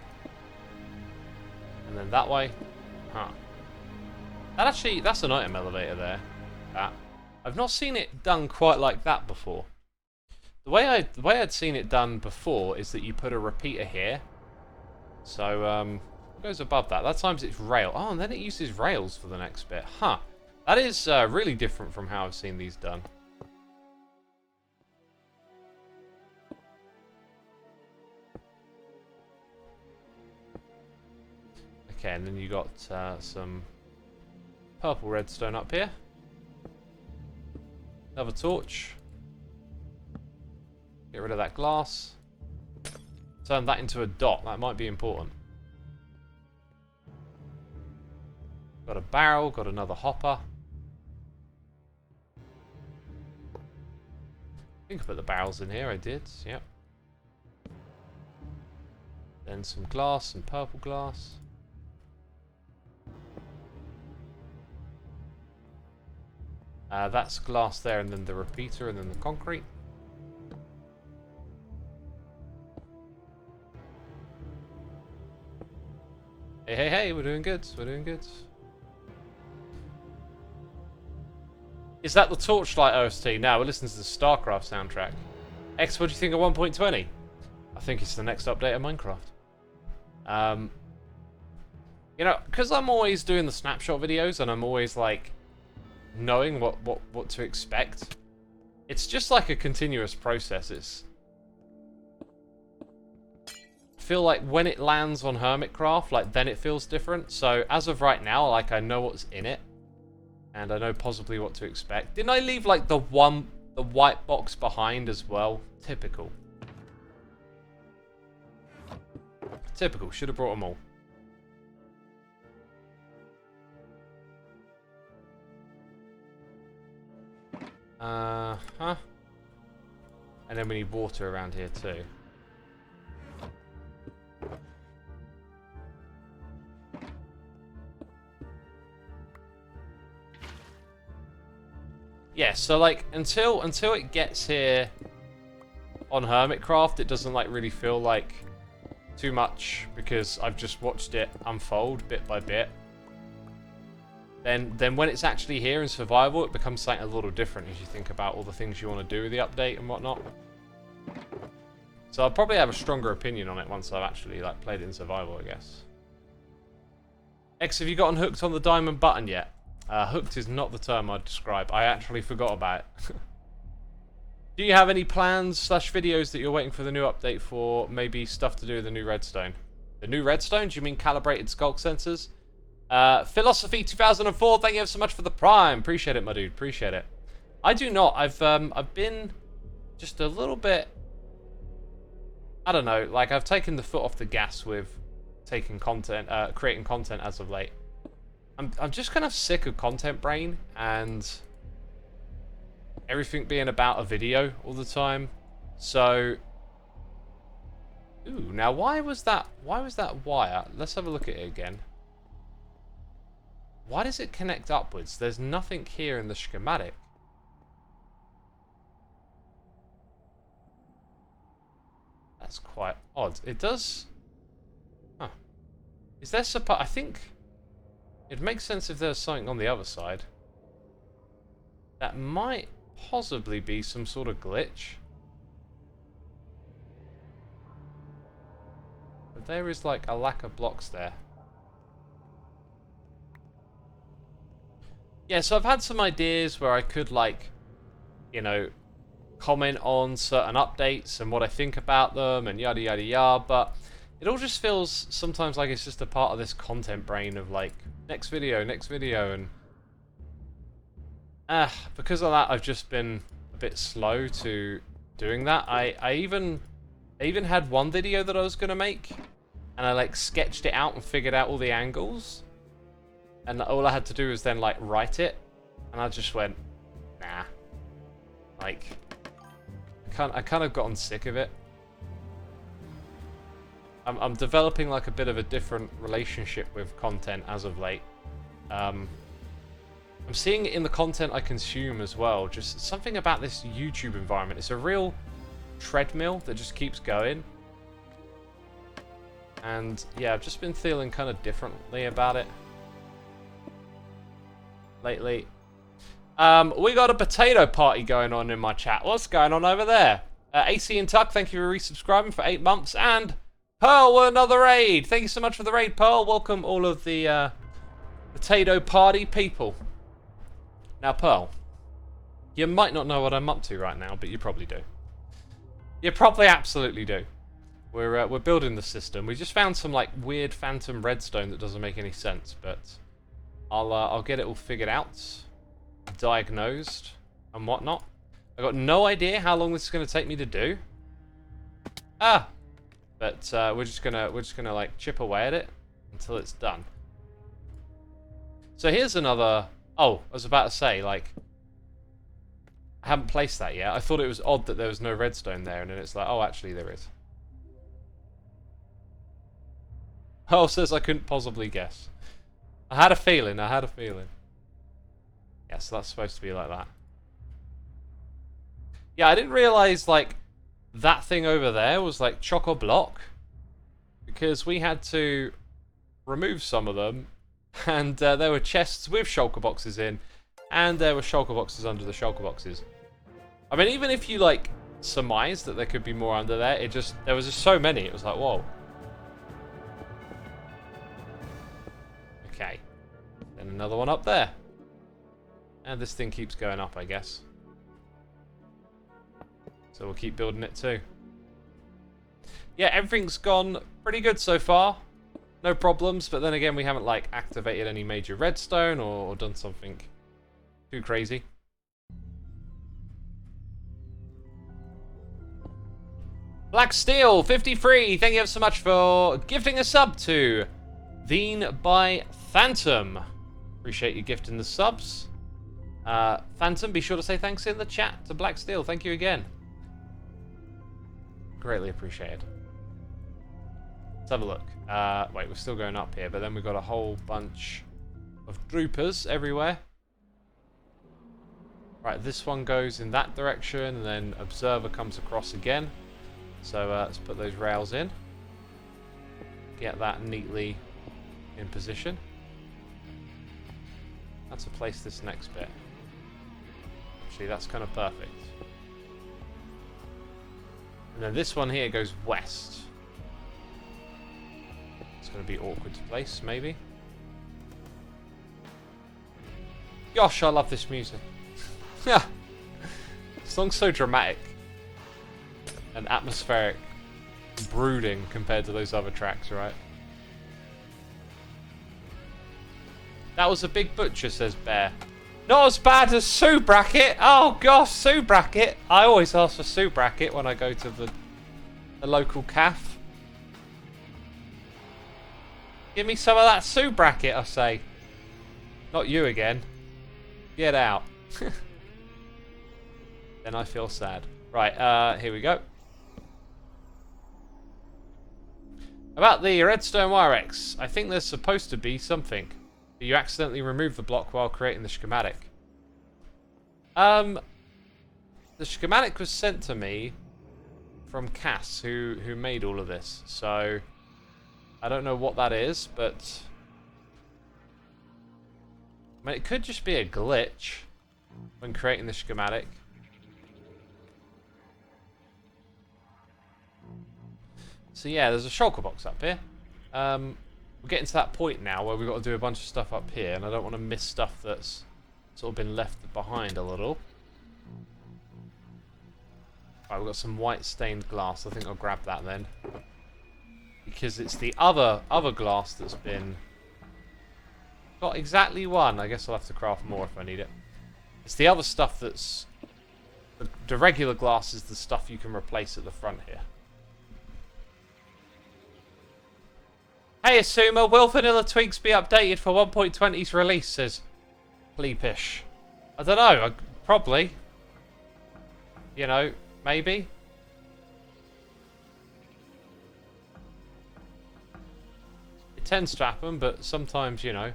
And then that way. Huh. That's an item elevator there. That. I've not seen it done quite like that before. The way I'd seen it done before is that you put a repeater here. So, it goes above that. That times it's rail. Oh, and then it uses rails for the next bit. Huh. That is really different from how I've seen these done. Okay, and then you got some purple redstone up here. Another torch. Get rid of that glass. Turn that into a dot. That might be important. Got a barrel, got another hopper. I think I put the barrels in here, I did, yep. Then some glass, some purple glass. That's glass there, and then the repeater, and then the concrete. Hey, hey, hey, we're doing good, we're doing good. Is that the Torchlight OST? No, we're listening to the StarCraft soundtrack. X, what do you think of 1.20? I think it's the next update of Minecraft. You know, because I'm always doing the snapshot videos, and I'm always, like, knowing what to expect. It's just like a continuous process. I feel like when it lands on Hermitcraft, like, then it feels different. So as of right now, like, I know what's in it, and I know possibly what to expect. Didn't I leave, like, the white box behind as well? Typical. Typical. Should have brought them all. Huh? And then we need water around here too. Yeah, so like until it gets here on Hermitcraft, it doesn't like really feel like too much because I've just watched it unfold bit by bit. then when it's actually here in survival, it becomes something a little different as you think about all the things you want to do with the update and whatnot. So I'll probably have a stronger opinion on it once I've actually like played it in survival, I guess. X, have you gotten hooked on the diamond button yet? Hooked is not the term I'd describe. I actually forgot about it. Do you have any plans / videos that you're waiting for the new update for? Maybe stuff to do with the new redstone. The new redstone? Do you mean calibrated skulk sensors? Philosophy 2004, thank you so much for the prime. Appreciate it, my dude. Appreciate it. I do not. I've been just a little bit, I don't know, like I've taken the foot off the gas with creating content as of late. I'm just kind of sick of content brain and everything being about a video all the time. So, ooh, now why was that wire? Let's have a look at it again. Why does it connect upwards? There's nothing here in the schematic. That's quite odd. It does. Huh. Is there I think it makes sense if there's something on the other side. That might possibly be some sort of glitch. But there is like a lack of blocks there. Yeah, so I've had some ideas where I could, like, you know, comment on certain updates and what I think about them and yada yada yada, but it all just feels sometimes like it's just a part of this content brain of like next video, and because of that I've just been a bit slow to doing that. I even had one video that I was gonna make and I like sketched it out and figured out all the angles. And all I had to do was then, like, write it. And I just went, nah. Like, I kind of gotten sick of it. I'm developing, like, a bit of a different relationship with content as of late. I'm seeing it in the content I consume as well. Just something about this YouTube environment. It's a real treadmill that just keeps going. And, yeah, I've just been feeling kind of differently about it lately. We got a potato party going on in my chat. What's going on over there? AC and Tuck, thank you for resubscribing for 8 months. And Pearl with another raid. Thank you so much for the raid, Pearl. Welcome all of the potato party people. Now, Pearl, you might not know what I'm up to right now, but you probably do. You probably absolutely do. We're building the system. We just found some like weird phantom redstone that doesn't make any sense, but I'll get it all figured out, diagnosed, and whatnot. I got no idea how long this is going to take me to do. But we're just gonna like chip away at it until it's done. So here's another. Oh, I was about to say, like, I haven't placed that yet. I thought it was odd that there was no redstone there, and then it's like, oh, actually there is. Pearl says I couldn't possibly guess. I had a feeling. Yeah, so that's supposed to be like that. Yeah, I didn't realize, like, that thing over there was, like, chock-a-block. Because we had to remove some of them. And there were chests with shulker boxes in. And there were shulker boxes under the shulker boxes. I mean, even if you, like, surmise that there could be more under there, there was just so many. It was like, whoa. Okay. Then another one up there. And this thing keeps going up, I guess. So we'll keep building it too. Yeah, everything's gone pretty good so far. No problems, but then again, we haven't like activated any major redstone or done something too crazy. Black Steel 53, thank you so much for gifting a sub to Veen by Phantom. Appreciate you gifting the subs. Phantom, be sure to say thanks in the chat to Black Steel. Thank you again. Greatly appreciated. Let's have a look. Wait, we're still going up here, but then we've got a whole bunch of droopers everywhere. Right, this one goes in that direction, and then Observer comes across again. So let's put those rails in. Get that neatly in position. how to place this next bit. Actually, that's kind of perfect. And then this one here goes west. It's going to be awkward to place, maybe. Gosh, I love this music. Yeah. The song's so dramatic and atmospheric, brooding compared to those other tracks, right? That was a big butcher, says Bear. Not as bad as Sue Bracket. Oh gosh, Sue Bracket. I always ask for Sue Bracket when I go to the local cafe. Give me some of that Sue Bracket, I say. Not you again. Get out. Then I feel sad. Right, here we go. About the redstone wire X, I think there's supposed to be something. You accidentally remove the block while creating the schematic. The schematic was sent to me from Cass, who made all of this. So I don't know what that is, but I mean, it could just be a glitch when creating the schematic. So yeah, there's a shulker box up here. We're getting to that point now where we've got to do a bunch of stuff up here, and I don't want to miss stuff that's sort of been left behind a little. Right, we've got some white stained glass. I think I'll grab that then, because it's the other glass that's been got exactly one. I guess I'll have to craft more if I need it. It's the other stuff that's the regular glass is the stuff you can replace at the front here. Hey Xisuma, will Vanilla Tweaks be updated for 1.20's release, says Pleepish. I don't know, probably. You know, maybe. It tends to happen, but sometimes, you know,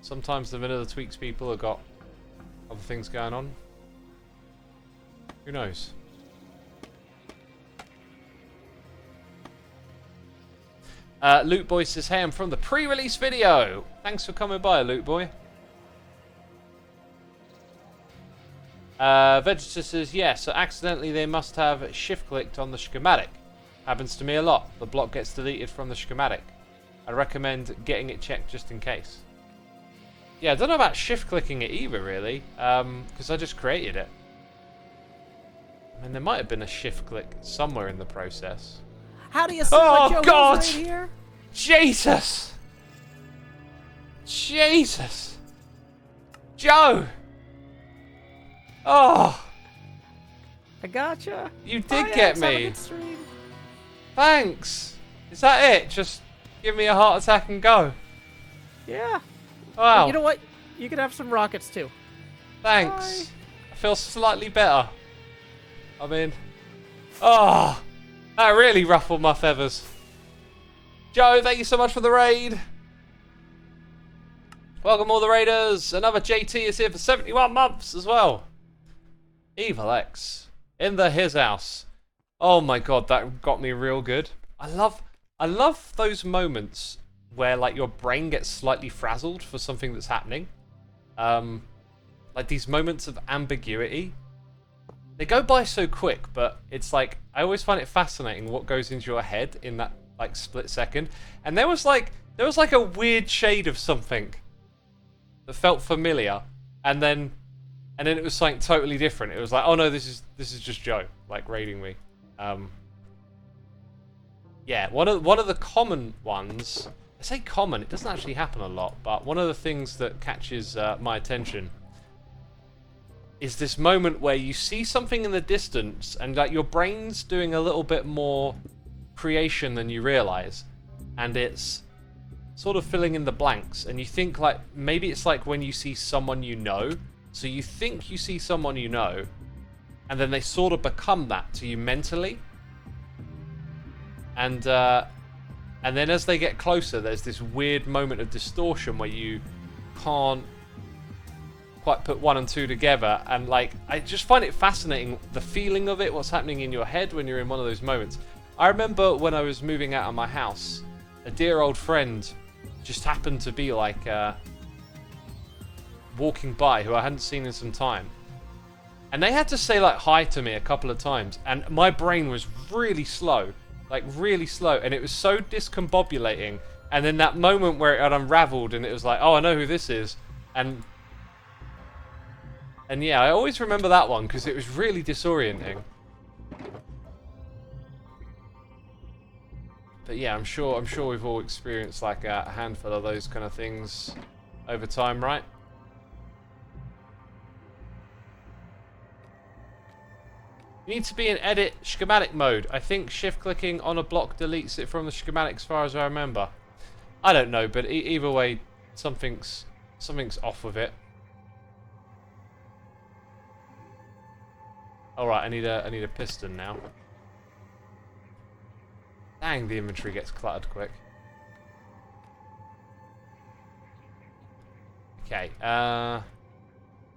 sometimes the Vanilla Tweaks people have got other things going on. Who knows? Loot Boy says, hey, I'm from the pre-release video. Thanks for coming by, Loot Boy. Vegeta says, yeah, so accidentally they must have shift-clicked on the schematic. Happens to me a lot. The block gets deleted from the schematic. I recommend getting it checked just in case. Yeah, I don't know about shift-clicking it either, really, because I just created it. I mean, there might have been a shift-click somewhere in the process. How do you see what Joe God! right here? Jesus! Jesus! Joe! Oh! I gotcha. You did get me. Thanks. Is that it? Just give me a heart attack and go. Yeah. Wow. You know what? You can have some rockets too. Thanks. Bye. I feel slightly better. I mean, oh, that really ruffled my feathers. Joe, thank you so much for the raid. Welcome all the raiders. Another JT is here for 71 months as well. Evil X in his house. Oh my god, that got me real good. I love those moments where like your brain gets slightly frazzled for something that's happening. Like these moments of ambiguity. They go by so quick, but it's like I always find it fascinating what goes into your head in that like split second. And there was like a weird shade of something that felt familiar, and then it was something totally different. It was like, oh no, this is just Joe like raiding me. Yeah, one of the common ones. I say common, it doesn't actually happen a lot, but one of the things that catches my attention is this moment where you see something in the distance and like your brain's doing a little bit more creation than you realize, and it's sort of filling in the blanks, and you think like maybe it's like when you see someone you know, so you think you see someone you know, and then they sort of become that to you mentally, and then as they get closer, there's this weird moment of distortion where you can't quite put one and two together, and like I just find it fascinating, the feeling of it, what's happening in your head when you're in one of those moments. I remember when I was moving out of my house, a dear old friend just happened to be like walking by who I hadn't seen in some time. And they had to say like hi to me a couple of times. And my brain was really slow. Like really slow. And it was so discombobulating. And then that moment where it had unraveled and it was like, oh, I know who this is. And yeah, I always remember that one because it was really disorienting. But yeah, I'm sure we've all experienced like a handful of those kind of things over time, right? You need to be in edit schematic mode. I think shift clicking on a block deletes it from the schematic as far as I remember. I don't know, but either way, something's off with it. All right, I need a piston now. Dang, the inventory gets cluttered quick. Okay,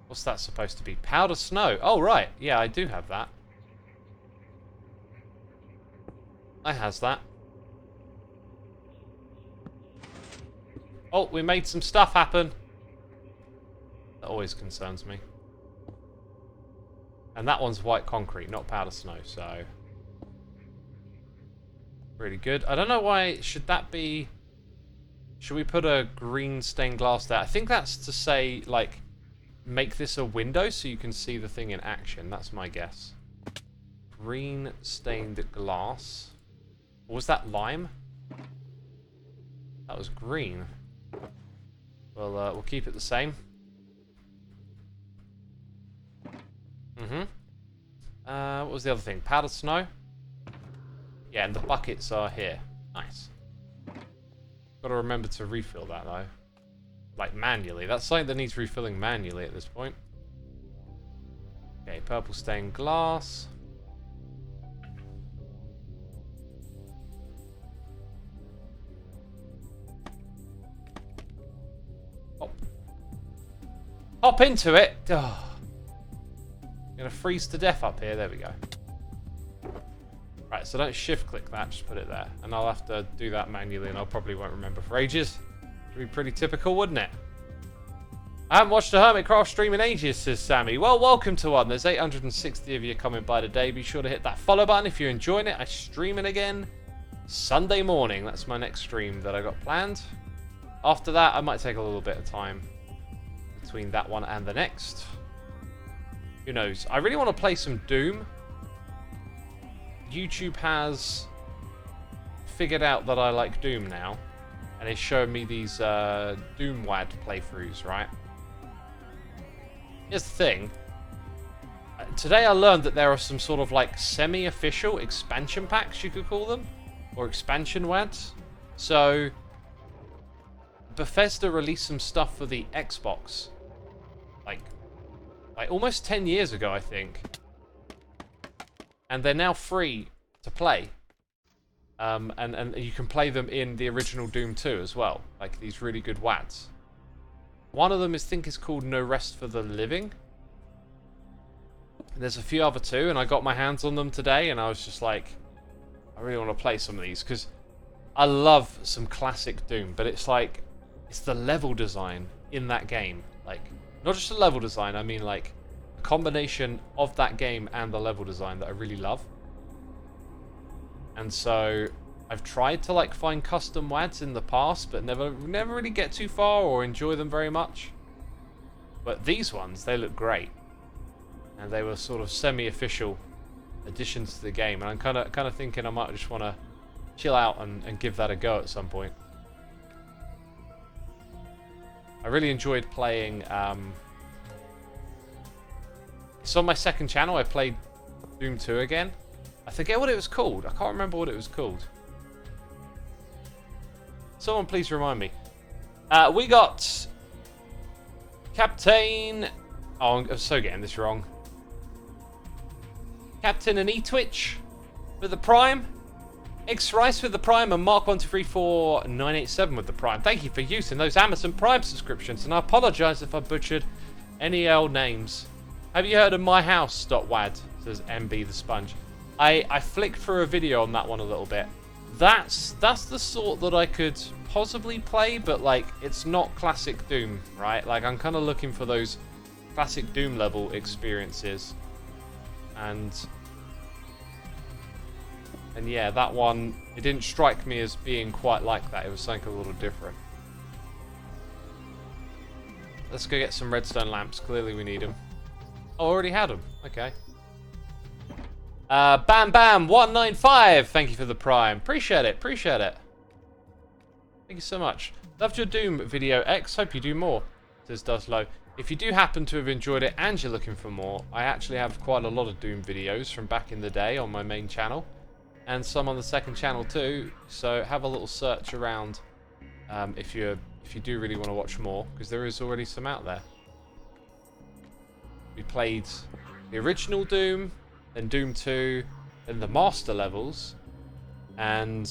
what's that supposed to be? Powder snow. Oh right, yeah, I do have that. I has that. Oh, we made some stuff happen. That always concerns me. And that one's white concrete, not powder snow, so... really good. I don't know why... should that be... should we put a green stained glass there? I think that's to say, like, make this a window so you can see the thing in action. That's my guess. Green stained glass. Or was that lime? That was green. Well, we'll keep it the same. What was the other thing? Powdered snow? Yeah, and the buckets are here. Nice. Got to remember to refill that, though. Like, manually. That's something that needs refilling manually at this point. Okay, purple stained glass. Hop into it! Oh. Gonna freeze to death up here. There we go. Right, so don't shift click that, just put it there. And I'll have to do that manually and I probably won't remember for ages. It'd be pretty typical, wouldn't it? I haven't watched a Hermitcraft stream in ages, says Sammy. Well, welcome to one. There's 860 of you coming by today. Be sure to hit that follow button if you're enjoying it. I'm streaming again Sunday morning. That's my next stream that I got planned. After that, I might take a little bit of time between that one and the next. Who knows? I really want to play some Doom. YouTube has figured out that I like Doom now, and it's showing me these Doom WAD playthroughs, right? Here's the thing. Today I learned that there are some sort of like semi-official expansion packs, you could call them, or expansion WADs. So Bethesda released some stuff for the Xbox, like almost 10 years ago, I think. And they're now free to play. And you can play them in the original Doom 2 as well. Like these really good WADs. One of them I think is called No Rest for the Living. And there's a few other too, and I got my hands on them today, and I was just like, I really want to play some of these, because I love some classic Doom, but it's like, it's the level design in that game. Like, not just the level design, I mean like a combination of that game and the level design that I really love. And so I've tried to like find custom WADs in the past, but never really get too far or enjoy them very much. But these ones, they look great, and they were sort of semi-official additions to the game. And I'm kind of thinking I might just want to chill out and give that a go at some point. I really enjoyed playing. It's on my second channel. I played Doom 2 again. I forget what it was called. I can't remember what it was called. Someone please remind me. We got Captain... Oh, I'm so getting this wrong. Captain and E-Twitch with the Prime. X-Rice with the Prime, and Mark1234-987 with the Prime. Thank you for using those Amazon Prime subscriptions, and I apologise if I butchered any old names. Have you heard of myhouse.wad? Says MB the Sponge. I flicked through a video on that one a little bit. that's the sort that I could possibly play, but like it's not classic Doom, right? Like I'm kind of looking for those classic Doom level experiences, and yeah, that one, it didn't strike me as being quite like that. It was something a little different. Let's go get some redstone lamps. Clearly we need them. Oh, I already had them. Okay. Bam Bam 195. Thank you for the prime. Appreciate it. Appreciate it. Thank you so much. Loved your Doom video, X. Hope you do more. Says Duslow. If you do happen to have enjoyed it and you're looking for more, I actually have quite a lot of Doom videos from back in the day on my main channel, and some on the second channel too. So have a little search around if you do really want to watch more, because there is already some out there. We played the original Doom, then Doom 2, then the Master levels, and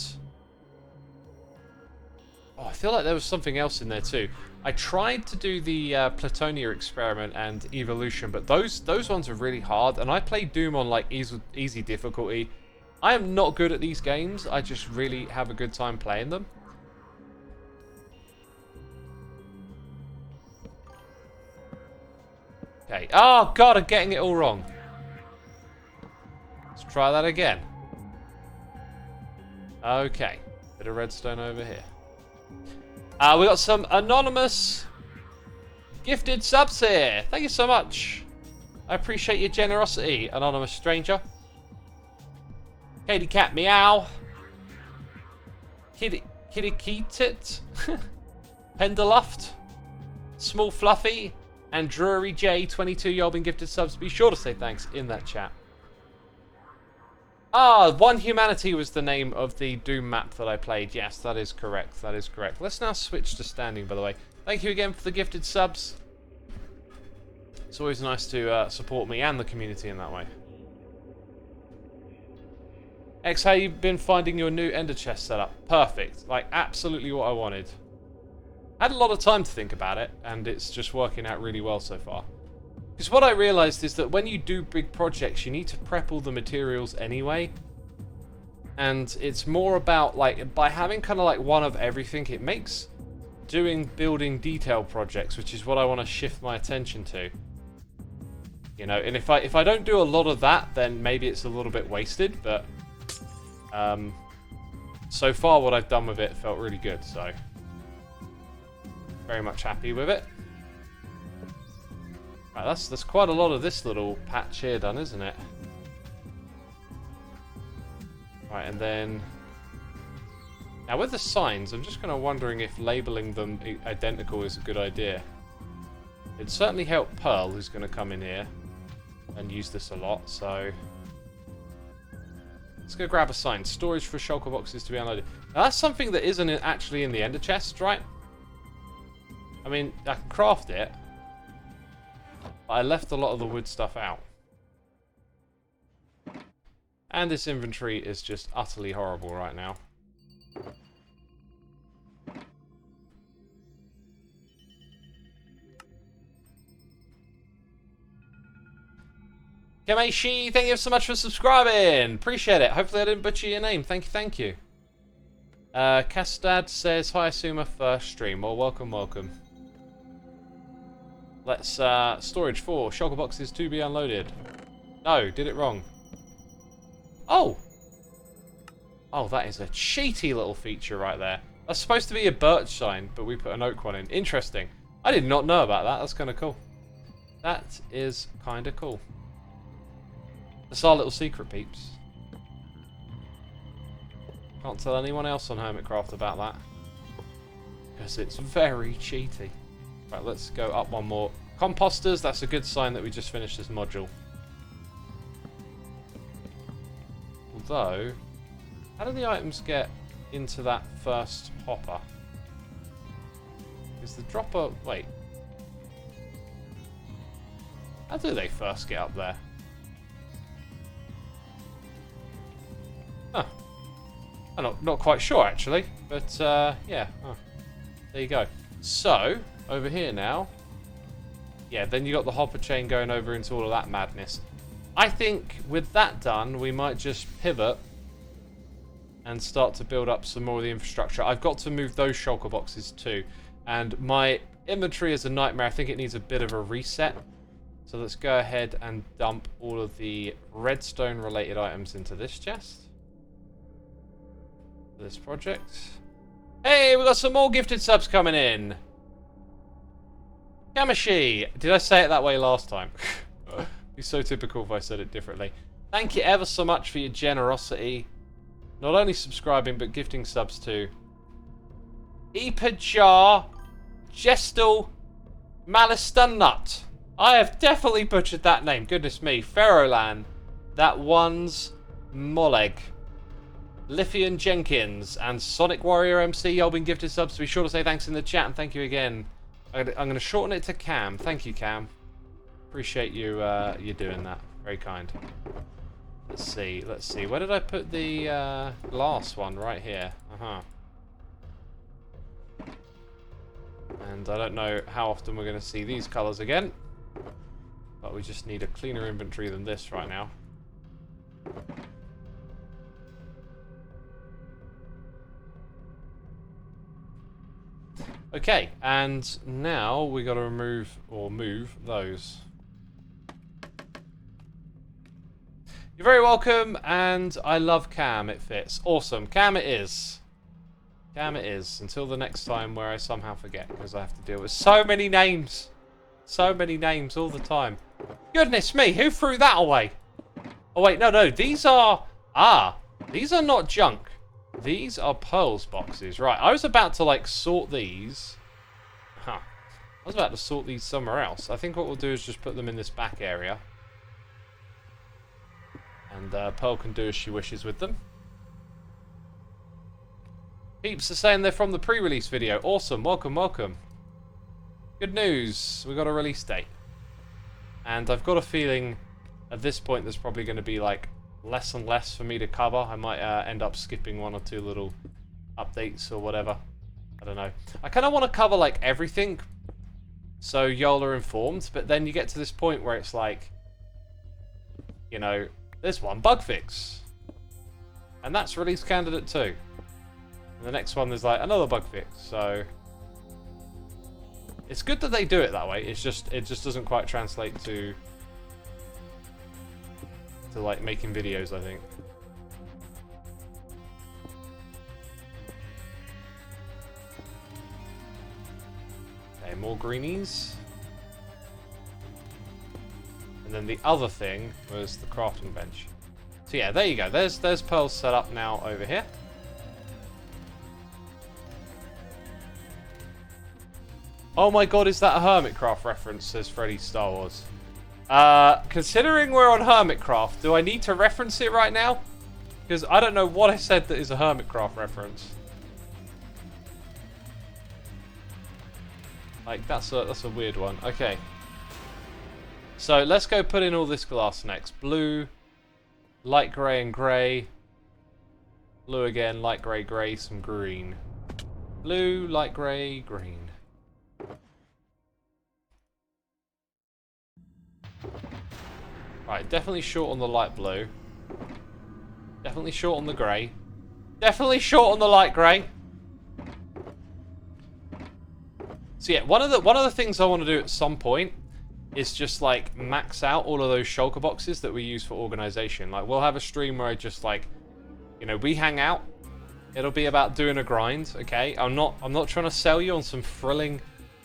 I feel like there was something else in there too. I tried to do the Platonia experiment and Evolution, but those ones are really hard, and I played Doom on like easy difficulty. I am not good at these games. I just really have a good time playing them. Okay. Oh god, I'm getting it all wrong. Let's try that again. Okay. Bit of redstone over here. We got some anonymous gifted subs here. Thank you so much. I appreciate your generosity, anonymous stranger. Katie Cat Meow. Kitty Keatit. Penderluft. Small Fluffy. And Drury J22, y'all been gifted subs. Be sure to say thanks in that chat. Ah, One Humanity was the name of the Doom map that I played. Yes, that is correct. That is correct. Let's now switch to standing, by the way. Thank you again for the gifted subs. It's always nice to support me and the community in that way. X, how you been finding your new Ender chest setup? Perfect. Like, absolutely what I wanted. I had a lot of time to think about it, and it's just working out really well so far. Because what I realized is that when you do big projects, you need to prep all the materials anyway. And it's more about, like, by having kind of like one of everything, it makes building detail projects, which is what I want to shift my attention to. You know, and if I don't do a lot of that, then maybe it's a little bit wasted, but so far what I've done with it felt really good, so very much happy with it. Right, that's quite a lot of this little patch here done, isn't it? Right, and then now with the signs, I'm just kind of wondering if labeling them identical is a good idea. It'd certainly help Pearl, who's going to come in here and use this a lot, so let's go grab a sign. Storage for shulker boxes to be unloaded. Now that's something that isn't actually in the ender chest, right? I mean, I can craft it, but I left a lot of the wood stuff out. And this inventory is just utterly horrible right now. Kemeshi, thank you so much for subscribing. Appreciate it. Hopefully I didn't butcher your name. Thank you, thank you. Castad says, hi, Xisuma, first stream. Well, welcome, welcome. Let's, storage for shulker boxes to be unloaded. No, did it wrong. Oh! Oh, that is a cheaty little feature right there. That's supposed to be a birch sign, but we put an oak one in. Interesting. I did not know about that. That's kind of cool. That is kind of cool. That's our little secret, peeps. Can't tell anyone else on Hermitcraft about that, because it's very cheaty. Right, let's go up one more. Composters, that's a good sign that we just finished this module. Although, how do the items get into that first hopper? Is the dropper... wait. How do they first get up there? Huh. I'm not quite sure, actually. But, yeah. Oh. There you go. So, over here now. Yeah, then you got the hopper chain going over into all of that madness. I think with that done, we might just pivot and start to build up some more of the infrastructure. I've got to move those shulker boxes too. And my inventory is a nightmare. I think it needs a bit of a reset. So let's go ahead and dump all of the redstone related items into this chest. This project. Hey, we got some more gifted subs coming in. Kamashi. Did I say it that way last time? It'd be so typical if I said it differently. Thank you ever so much for your generosity. Not only subscribing, but gifting subs too. Ipajar Gestal Malistannut. I have definitely butchered that name. Goodness me. Ferrolan. That one's Moleg. Lithian Jenkins and Sonic Warrior MC. Y'all been gifted subs. So be sure to say thanks in the chat and thank you again. I'm going to shorten it to Cam. Thank you, Cam. Appreciate you you doing that. Very kind. Let's see. Let's see. Where did I put the glass one? Right here. And I don't know how often we're going to see these colours again. But we just need a cleaner inventory than this right now. Okay, and now we got to remove or move those. You're very welcome, and I love Cam. It fits. Awesome. Cam it is. Cam it is. Until the next time where I somehow forget, because I have to deal with so many names. So many names all the time. Goodness me, who threw that away? Oh wait, no, these are... these are not junk. These are pearls boxes. Right, I was about to, like, sort these. I was about to sort these somewhere else. I think what we'll do is just put them in this back area. And Pearl can do as she wishes with them. Peeps are saying they're from the pre-release video. Awesome, welcome, welcome. Good news, we got a release date. And I've got a feeling at this point there's probably going to be like less and less for me to cover. I might end up skipping one or two little updates or whatever. I don't know. I kind of want to cover like everything so y'all are informed, but then you get to this point where it's like, you know, there's one bug fix. And that's release candidate 2. And the next one there's like another bug fix, so... It's good that they do it that way, it just doesn't quite translate to like making videos, I think. Okay, more greenies. And then the other thing was the crafting bench. So yeah, there you go. There's pearls set up now over here. Oh my god, is that a Hermitcraft reference, says Freddy Star Wars. Considering we're on Hermitcraft, do I need to reference it right now? Because I don't know what I said that is a Hermitcraft reference. Like, that's a weird one. Okay. So, let's go put in all this glass next. Blue, light grey and grey. Blue again, light grey, grey, some green. Blue, light grey, green. Right, definitely short on the light blue. Definitely short on the grey. Definitely short on the light grey. So yeah, one of the things I want to do at some point is just like max out all of those shulker boxes that we use for organization. Like we'll have a stream where I just like, you know, we hang out. It'll be about doing a grind, okay? I'm not trying to sell you on some thrilling,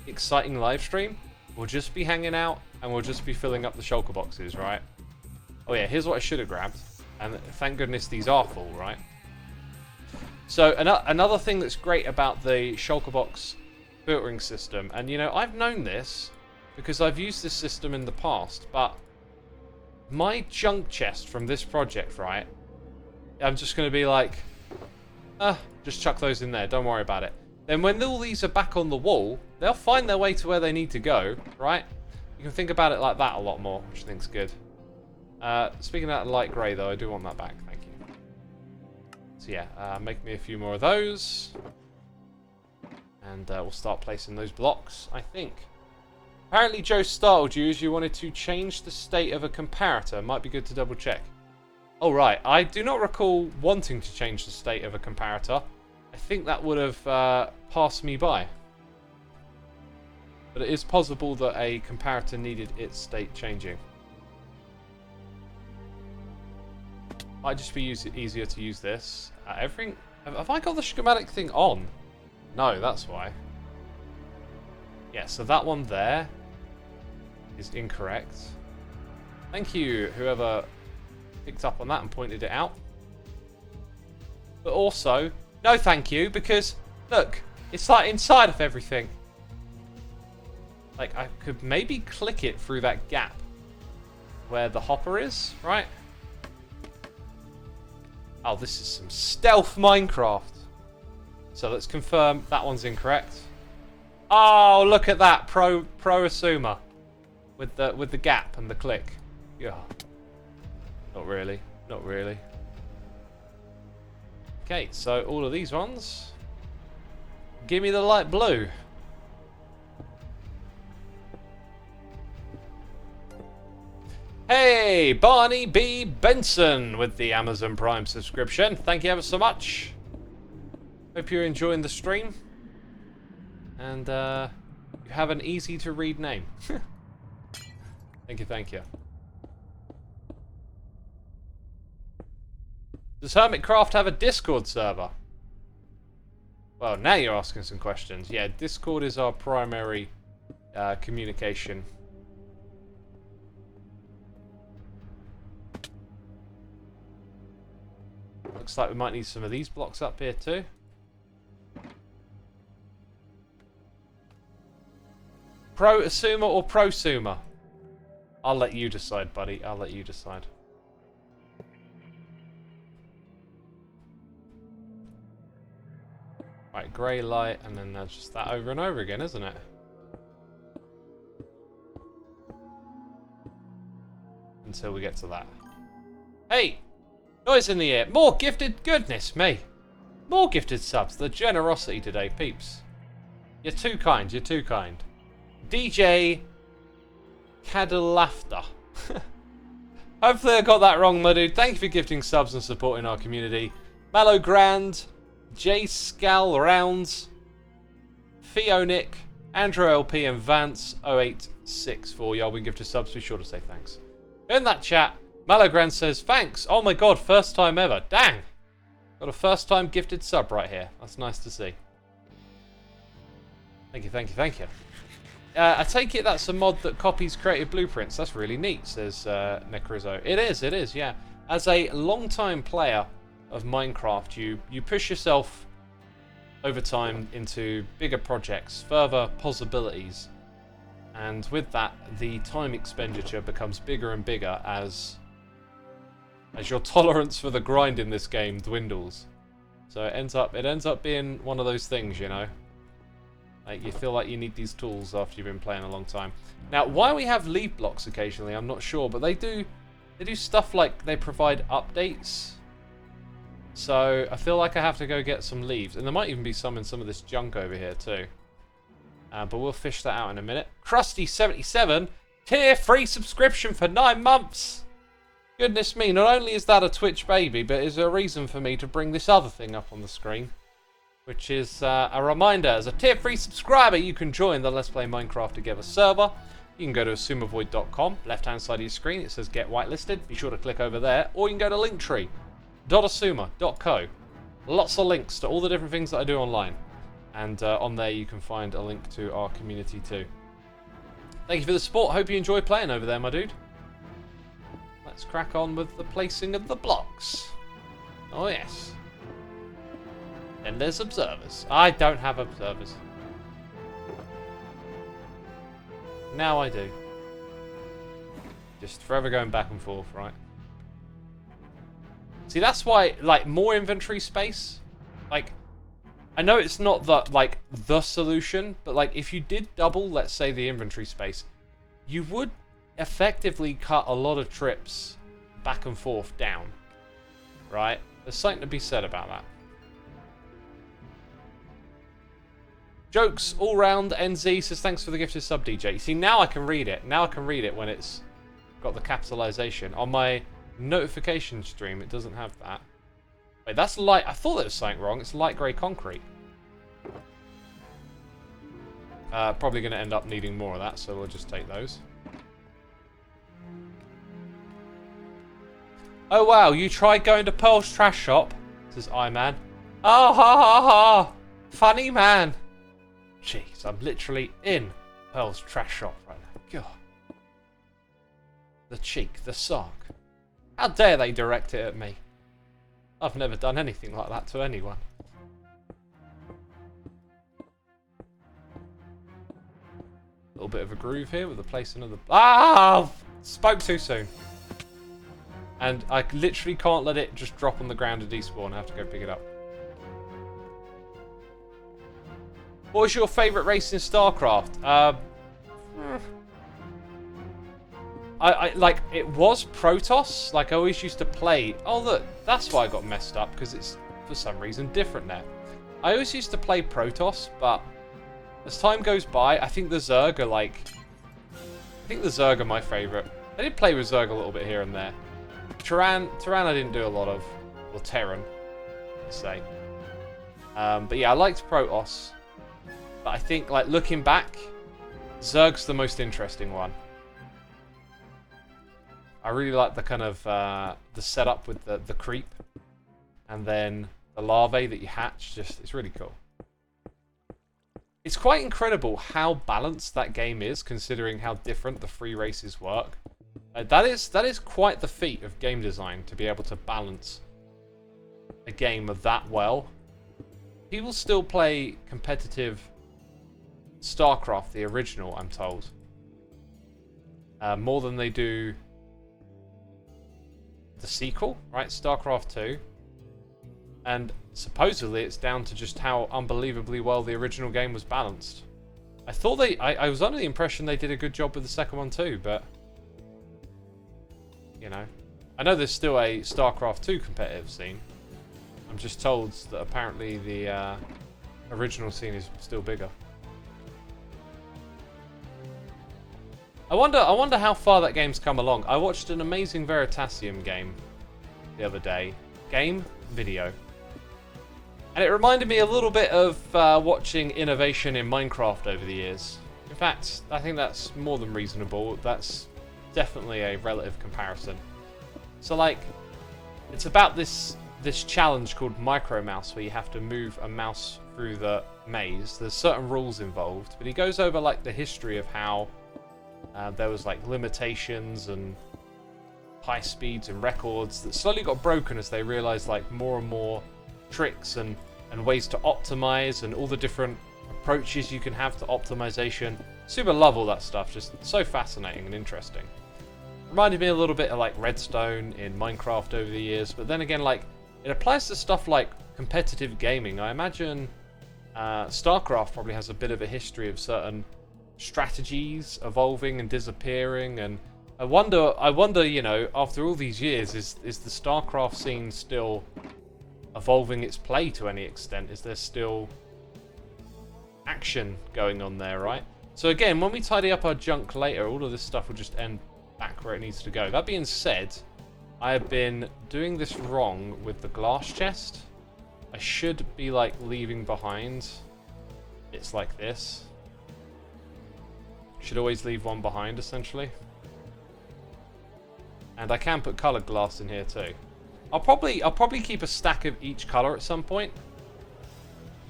exciting live stream. We'll just be hanging out and we'll just be filling up the shulker boxes, right? Oh yeah, here's what I should have grabbed. And thank goodness these are full, right? So another thing that's great about the shulker box filtering system, and you know, I've known this because I've used this system in the past, but my junk chest from this project, right? I'm just going to be like, just chuck those in there, don't worry about it. Then when all these are back on the wall, they'll find their way to where they need to go, right? You can think about it like that a lot more, which I think's good. Speaking of that light grey, though, I do want that back, thank you. So yeah, make me a few more of those. And we'll start placing those blocks, I think. Apparently Joe startled you as you wanted to change the state of a comparator. Might be good to double check. Oh, right. I do not recall wanting to change the state of a comparator. I think that would have passed me by. But it is possible that a comparator needed its state changing. Might just be easier to use this. Everything... Have I got the schematic thing on? No, that's why. Yeah, so that one there is incorrect. Thank you, whoever picked up on that and pointed it out. But also, no thank you, because, look, it's like inside of everything. Like, I could maybe click it through that gap where the hopper is, right? Oh, this is some stealth Minecraft. So let's confirm that one's incorrect. Oh, look at that, pro Xisuma with the gap and the click. Yeah. Not really. Not really. Okay, so all of these ones. Give me the light blue. Hey, Barney B. Benson with the Amazon Prime subscription. Thank you ever so much. Hope you're enjoying the stream. And you have an easy to read name. Thank you, thank you. Does Hermitcraft have a Discord server? Well, now you're asking some questions. Yeah, Discord is our primary communication. Looks like we might need some of these blocks up here too. Pro Xisuma or prosuma? I'll let you decide, buddy. I'll let you decide. Right, grey light, and then that's just that over and over again, isn't it? Until we get to that. Hey! Noise in the air. More gifted. Goodness me. More gifted subs. The generosity today, peeps. You're too kind. You're too kind. DJ Cadilafter. Hopefully I got that wrong, my dude. Thank you for gifting subs and supporting our community. Mallow Grand, J Scal Rounds, Fionic, Andrew LP, and Vance 0864. Y'all been gifted subs. Be sure to say thanks. In that chat, Mallow Grand says thanks. Oh my god, first time ever. Dang. Got a first time gifted sub right here. That's nice to see. Thank you, thank you, thank you. I take it that's a mod that copies creative blueprints. That's really neat, says Necrozo. It is, yeah. As a long-time player of Minecraft, you push yourself over time into bigger projects, further possibilities. And with that, the time expenditure becomes bigger and bigger as your tolerance for the grind in this game dwindles. So it ends up being one of those things, you know. Like, you feel like you need these tools after you've been playing a long time. Now, why we have leave blocks occasionally, I'm not sure, but they do stuff like they provide updates. So I feel like I have to go get some leaves, and there might even be some in some of this junk over here too. But we'll fish that out in a minute. Krusty77, tier 3 subscription for 9 months. Goodness me, not only is that a Twitch baby, but is a reason for me to bring this other thing up on the screen. Which is a reminder, as a tier 3 subscriber, you can join the Let's Play Minecraft Together server. You can go to xisumavoid.com, left hand side of your screen, it says get whitelisted. Be sure to click over there, or you can go to linktree.xisuma.co. Lots of links to all the different things that I do online. And on there you can find a link to our community too. Thank you for the support, hope you enjoy playing over there, my dude. Let's crack on with the placing of the blocks. Oh yes. And there's observers. I don't have observers. Now I do. Just forever going back and forth, right? See, that's why, like, more inventory space. Like, I know it's not the solution, but like, if you did double, let's say, the inventory space, you would effectively cut a lot of trips back and forth down. Right? There's something to be said about that. Jokes all round. NZ says thanks for the gifted sub, DJ. See, now I can read it. Now I can read it when it's got the capitalization. On my notification stream, it doesn't have that. Wait, that's light. I thought there was something wrong. It's light grey concrete. Probably going to end up needing more of that, so we'll just take those. Oh wow, you tried going to Pearl's trash shop, says I-Man. Oh, ha ha ha! Funny man! Jeez, I'm literally in Pearl's trash shop right now. God. The cheek, the sark. How dare they direct it at me? I've never done anything like that to anyone. A little bit of a groove here with the placing of the... Ah! Spoke too soon. And I literally can't let it just drop on the ground and despawn. I have to go pick it up. What was your favourite race in StarCraft? I like, it was Protoss. Like, I always used to play... Oh, look, that's why I got messed up, because it's, for some reason, different now. I always used to play Protoss, but as time goes by, I think the Zerg are, like... I think the Zerg are my favourite. I did play with Zerg a little bit here and there. Terran I didn't do a lot of. Or Terran, I say. But yeah, I liked Protoss. But I think, like, looking back, Zerg's the most interesting one. I really like the kind of, the setup with the creep. And then the larvae that you hatch, it's really cool. It's quite incredible how balanced that game is, considering how different the three races work. That is quite the feat of game design, to be able to balance a game of that well. People still play competitive StarCraft, the original, I'm told. More than they do the sequel, right? StarCraft 2. And supposedly it's down to just how unbelievably well the original game was balanced. I thought I was under the impression they did a good job with the second one too, but... You know. I know there's still a StarCraft 2 competitive scene. I'm just told that apparently the original scene is still bigger. I wonder how far that game's come along. I watched an amazing Veritasium game the other day. Game? Video. And it reminded me a little bit of watching innovation in Minecraft over the years. In fact, I think that's more than reasonable. That's definitely a relative comparison. So, like, it's about this challenge called Micro Mouse, where you have to move a mouse through the maze. There's certain rules involved, but he goes over, like, the history of how there was, like, limitations and high speeds and records that slowly got broken as they realized, like, more and more tricks and ways to optimize and all the different approaches you can have to optimization. Super love all that stuff, just so fascinating and interesting. Reminded me a little bit of, like, Redstone in Minecraft over the years, but then again, like, it applies to stuff like competitive gaming. I imagine StarCraft probably has a bit of a history of certain strategies evolving and disappearing, and I wonder, you know, after all these years, is the StarCraft scene still evolving its play to any extent? Is there still action going on there, right? So again, when we tidy up our junk later, all of this stuff will just end back where it needs to go. That being said, I have been doing this wrong with the glass chest. I should be, like, leaving behind bits like this. Should always leave one behind, essentially. And I can put coloured glass in here too. I'll probably keep a stack of each colour at some point.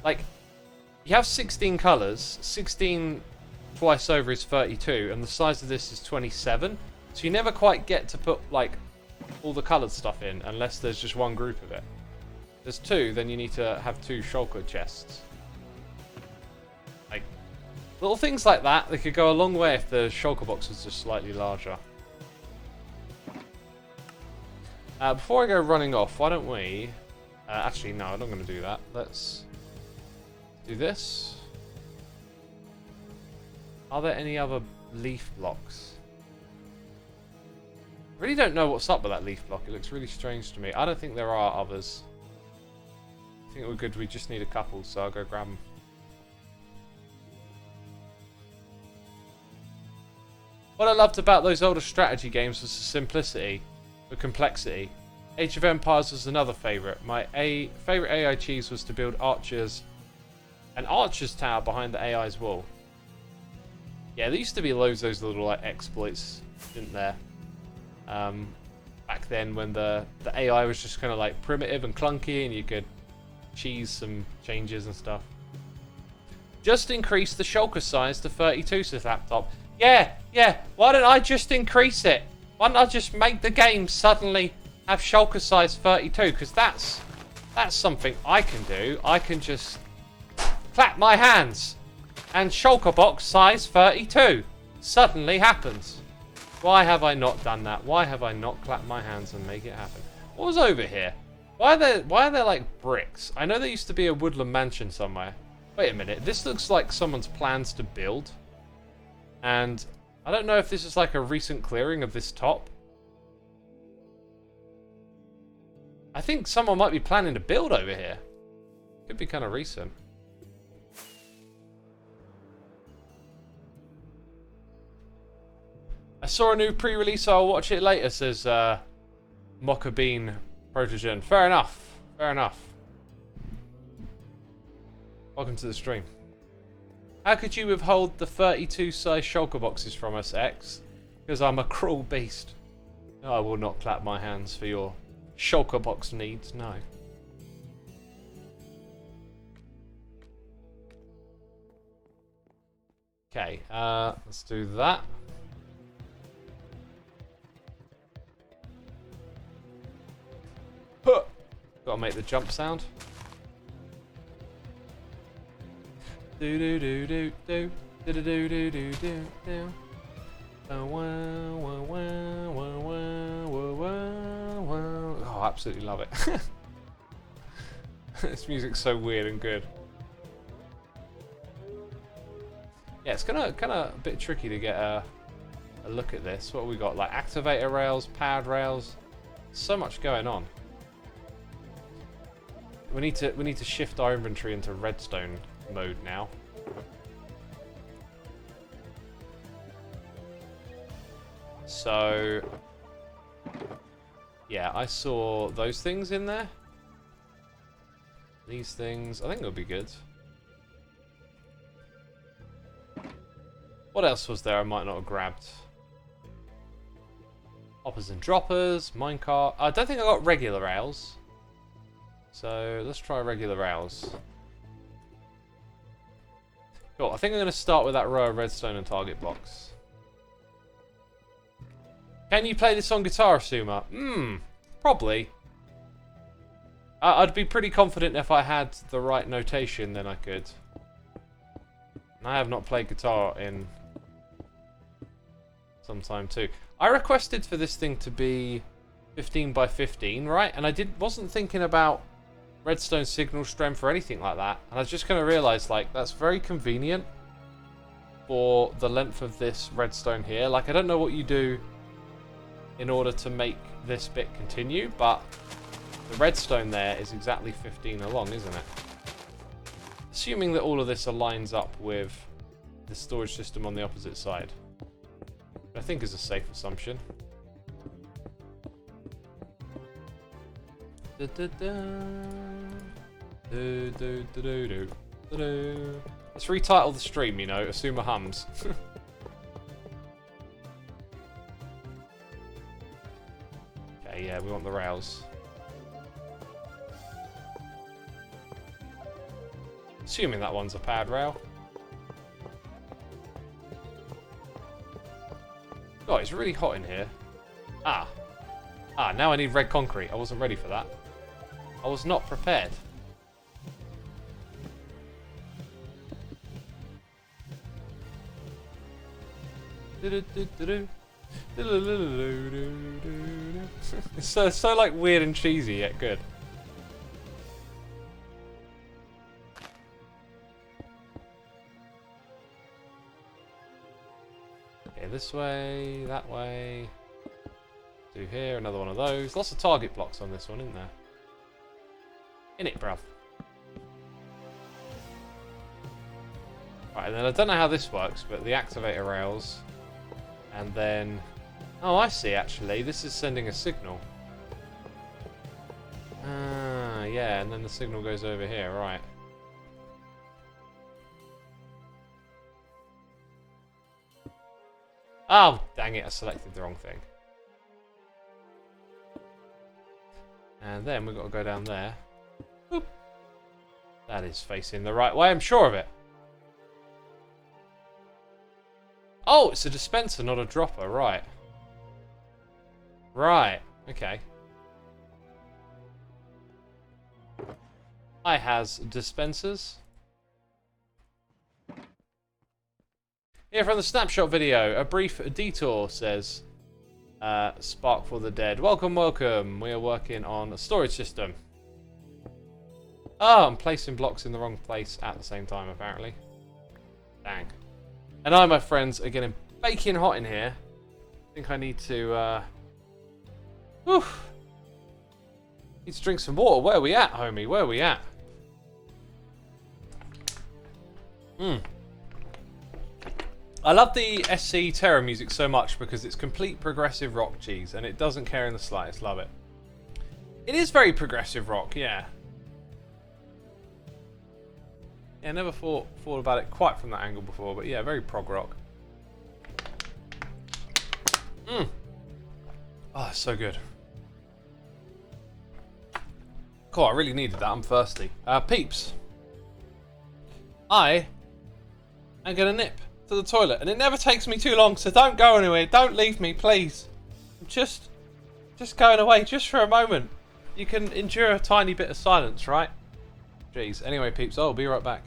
Like, you have 16 colours. 16 twice over is 32, and the size of this is 27. So you never quite get to put, like, all the coloured stuff in unless there's just one group of it. If there's two, then you need to have two shulker chests. Like, little things like that, they could go a long way if the shulker box was just slightly larger. Before I go running off, why don't we... actually, no, I'm not going to do that. Let's do this. Are there any other leaf blocks? I really don't know what's up with that leaf block. It looks really strange to me. I don't think there are others. I think we're good. We just need a couple, so I'll go grab them. What I loved about those older strategy games was the simplicity. for complexity. Age of Empires was another favourite. My favourite AI cheese was to build an archer's tower behind the AI's wall. Yeah, there used to be loads of those little like exploits, didn't there? Back then when the AI was just kind of like primitive and clunky and you could cheese some changes and stuff. Just increase the shulker size to 32, says Laptop. Yeah, why don't I just increase it? Why don't I just make the game suddenly have shulker size 32? Because that's something I can do. I can just clap my hands and shulker box size 32 suddenly happens. Why have I not done that? Why have I not clapped my hands and make it happen? What was over here? Why are there like bricks? I know there used to be a woodland mansion somewhere. Wait a minute, this looks like someone's plans to build. And I don't know if this is like a recent clearing of this top. I think someone might be planning to build over here. Could be kind of recent. I saw a new pre-release, so I'll watch it later, says Mockabean Protogen. Fair enough. Fair enough. Welcome to the stream. How could you withhold the 32 size shulker boxes from us, X? Because I'm a cruel beast. I will not clap my hands for your shulker box needs, no. Okay, let's do that. Huh. Gotta make the jump sound. Do do do do do do do do do do do do. Oh, I absolutely love it. This music's so weird and good. Yeah, it's kind of a bit tricky to get a look at this. What have we got? Like activator rails, powered rails. So much going on. We need to shift our inventory into redstone mode now. So yeah, I saw those things in there. These things, I think they'll be good. What else was there I might not have grabbed? Hoppers and droppers, minecart. I don't think I got regular rails. So let's try regular rails. Cool, I think I'm going to start with that row of redstone and target blocks. Can you play this on guitar, Xisuma? Probably. I'd be pretty confident if I had the right notation, then I could. And I have not played guitar in some time too. I requested for this thing to be 15 by 15, right? And I wasn't thinking about redstone signal strength or anything like that. And I just kind of realised, like, that's very convenient for the length of this redstone here. Like, I don't know what you do in order to make this bit continue, but the redstone there is exactly 15 along, isn't it? Assuming that all of this aligns up with the storage system on the opposite side. I think is a safe assumption. Let's retitle the stream, you know, Xisuma hums. Okay, yeah, we want the rails. Assuming that one's a pad rail. God, it's really hot in here. Ah, now I need red concrete. I wasn't ready for that. I was not prepared. It's so like weird and cheesy yet good. Okay, this way, that way. Do here, another one of those. Lots of target blocks on this one, isn't there? In it, bruv. Right, and then I don't know how this works, but the activator rails, and then Oh, I see, actually. This is sending a signal. Ah, yeah, and then the signal goes over here, right. Oh, dang it, I selected the wrong thing. And then we've got to go down there. Boop. That is facing the right way, I'm sure of it. Oh, it's a dispenser, not a dropper, right. Right, okay. I has dispensers. Here from the snapshot video, a brief detour says, Spark for the Dead. Welcome, welcome. We are working on a storage system. Oh, I'm placing blocks in the wrong place at the same time, apparently. Dang. And I, my friends, are getting baking hot in here. I think I need to, whew. Need to drink some water. Where are we at, homie? Where are we at? I love the SC Terror music so much because it's complete progressive rock cheese and it doesn't care in the slightest. Love it. It is very progressive rock, yeah. Yeah, never thought about it quite from that angle before, but yeah, very prog rock. Oh, it's so good. Cool, I really needed that. I'm thirsty. Peeps. I am gonna nip to the toilet, and it never takes me too long, so don't go anywhere. Don't leave me, please. I'm just going away, just for a moment. You can endure a tiny bit of silence, right? Jeez. Anyway, peeps, I'll be right back.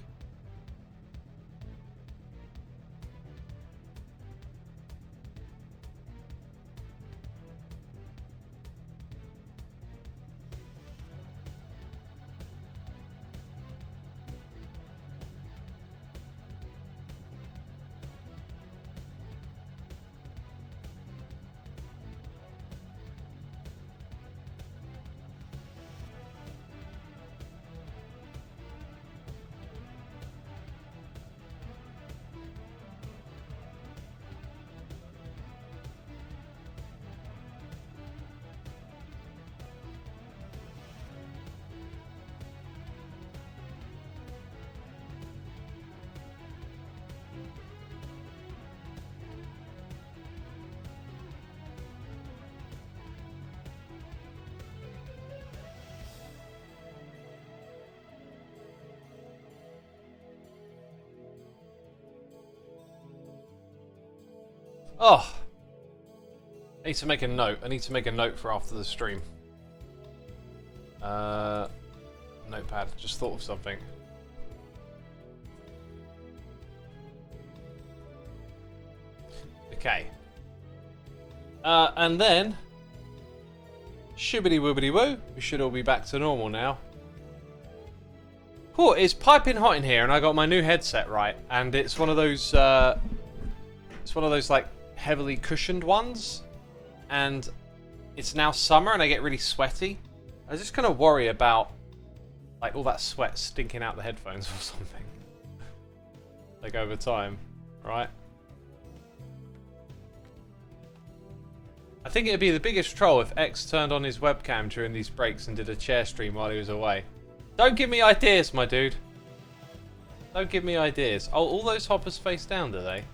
Oh, I need to make a note. I need to make a note for after the stream. Notepad. Just thought of something. Okay. And then, shibbity woobity woo. We should all be back to normal now. Cool. It's piping hot in here, and I got my new headset right, and it's one of those. It's one of those like heavily cushioned ones, and it's now summer and I get really sweaty. I just kind of worry about like all that sweat stinking out the headphones or something like over time, right? I think it'd be the biggest troll if X turned on his webcam during these breaks and did a chair stream while he was away. Don't give me ideas, my dude. Don't give me ideas. Oh, all those hoppers face down, do they?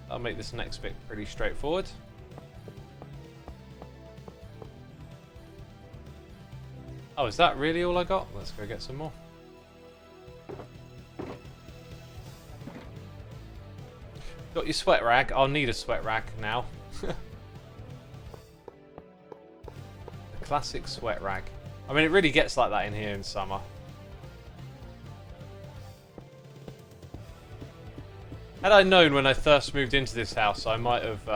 I'll make this next bit pretty straightforward. Oh, is that really all I got? Let's go get some more. Got your sweat rag? I'll need a sweat rag now. The classic sweat rag. I mean, it really gets like that in here in summer. Had I known when I first moved into this house, I might have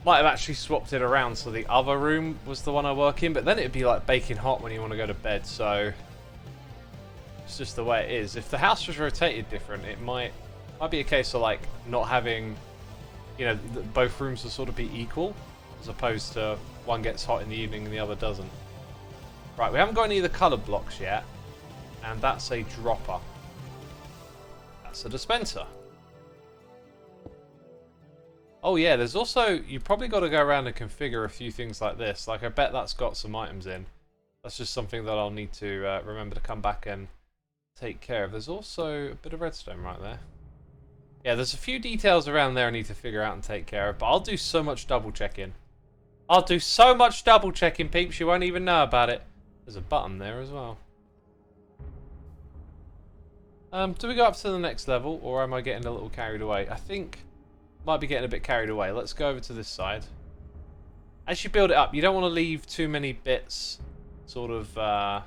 actually swapped it around so the other room was the one I work in, but then it'd be like baking hot when you want to go to bed, so it's just the way it is. If the house was rotated different, it might be a case of like not having, you know, both rooms will sort of be equal, as opposed to one gets hot in the evening and the other doesn't. Right, we haven't got any of the coloured blocks yet, and that's a dropper. That's a dispenser. Oh yeah, there's also, you probably got to go around and configure a few things like this. Like I bet that's got some items in. That's just something that I'll need to remember to come back and take care of. There's also a bit of redstone right there. Yeah, there's a few details around there I need to figure out and take care of, but I'll do so much double checking. I'll do so much double checking, peeps, you won't even know about it. There's a button there as well. Do we go up to the next level, or am I getting a little carried away? I think might be getting a bit carried away. Let's go over to this side. As you build it up, you don't want to leave too many bits sort of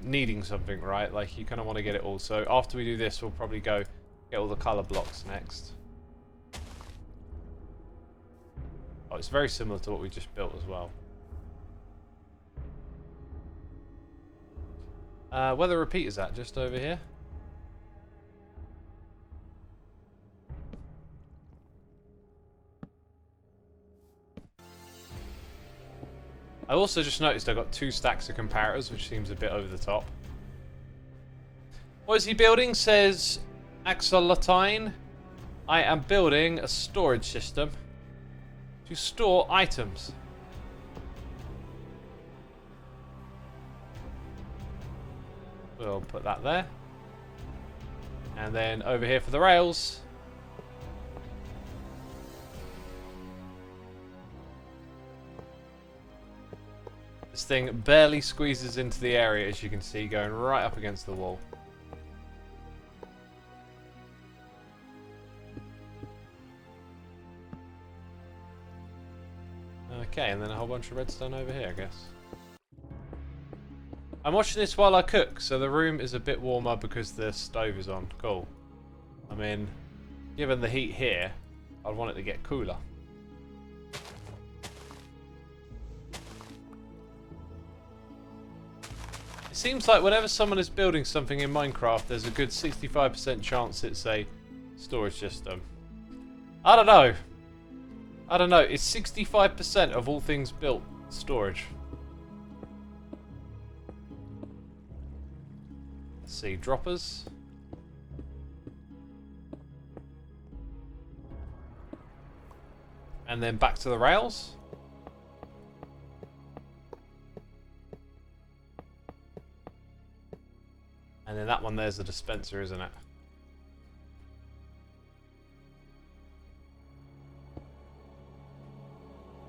needing something, right? Like you kind of want to get it all. So after we do this, we'll probably go get all the color blocks next. Oh, it's very similar to what we just built as well. Where the repeater's at, just over here. I also just noticed I got 2 stacks of comparators, which seems a bit over the top. What is he building? Says Axolotine. I am building a storage system to store items. We'll put that there. And then over here for the rails. This thing barely squeezes into the area, as you can see, going right up against the wall. Okay, and then a whole bunch of redstone over here, I guess. I'm watching this while I cook, so the room is a bit warmer because the stove is on. Cool. I mean, given the heat here, I'd want it to get cooler. It seems like whenever someone is building something in Minecraft, there's a good 65% chance it's a storage system. I don't know. I don't know. It's 65% of all things built storage. Let's see, droppers. And then back to the rails. And then that one there's the dispenser, isn't it?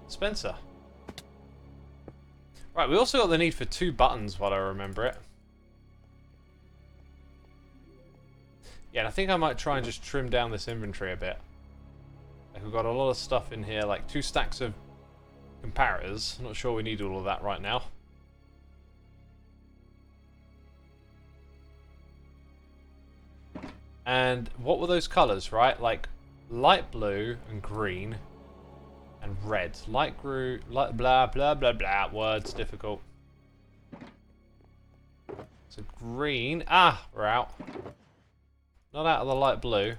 Dispenser. Right, we also got the need for 2 buttons while I remember it. Yeah, and I think I might try and just trim down this inventory a bit. Like we've got a lot of stuff in here, like 2 stacks of comparators. I'm not sure we need all of that right now. And what were those colours, right? Like light blue and green and red. Light blue, light blah blah blah blah. Words difficult. So green. Ah, we're out. Not out of the light blue.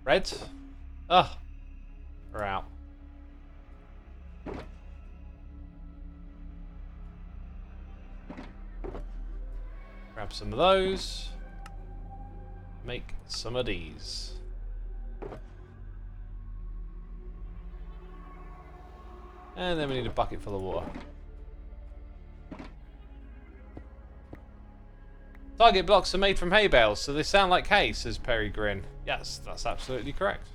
Red. Ah, we're out. Grab some of those. Make some of these. And then we need a bucket full of water. Target blocks are made from hay bales, so they sound like hay, says Perry Grin. Yes, that's absolutely correct.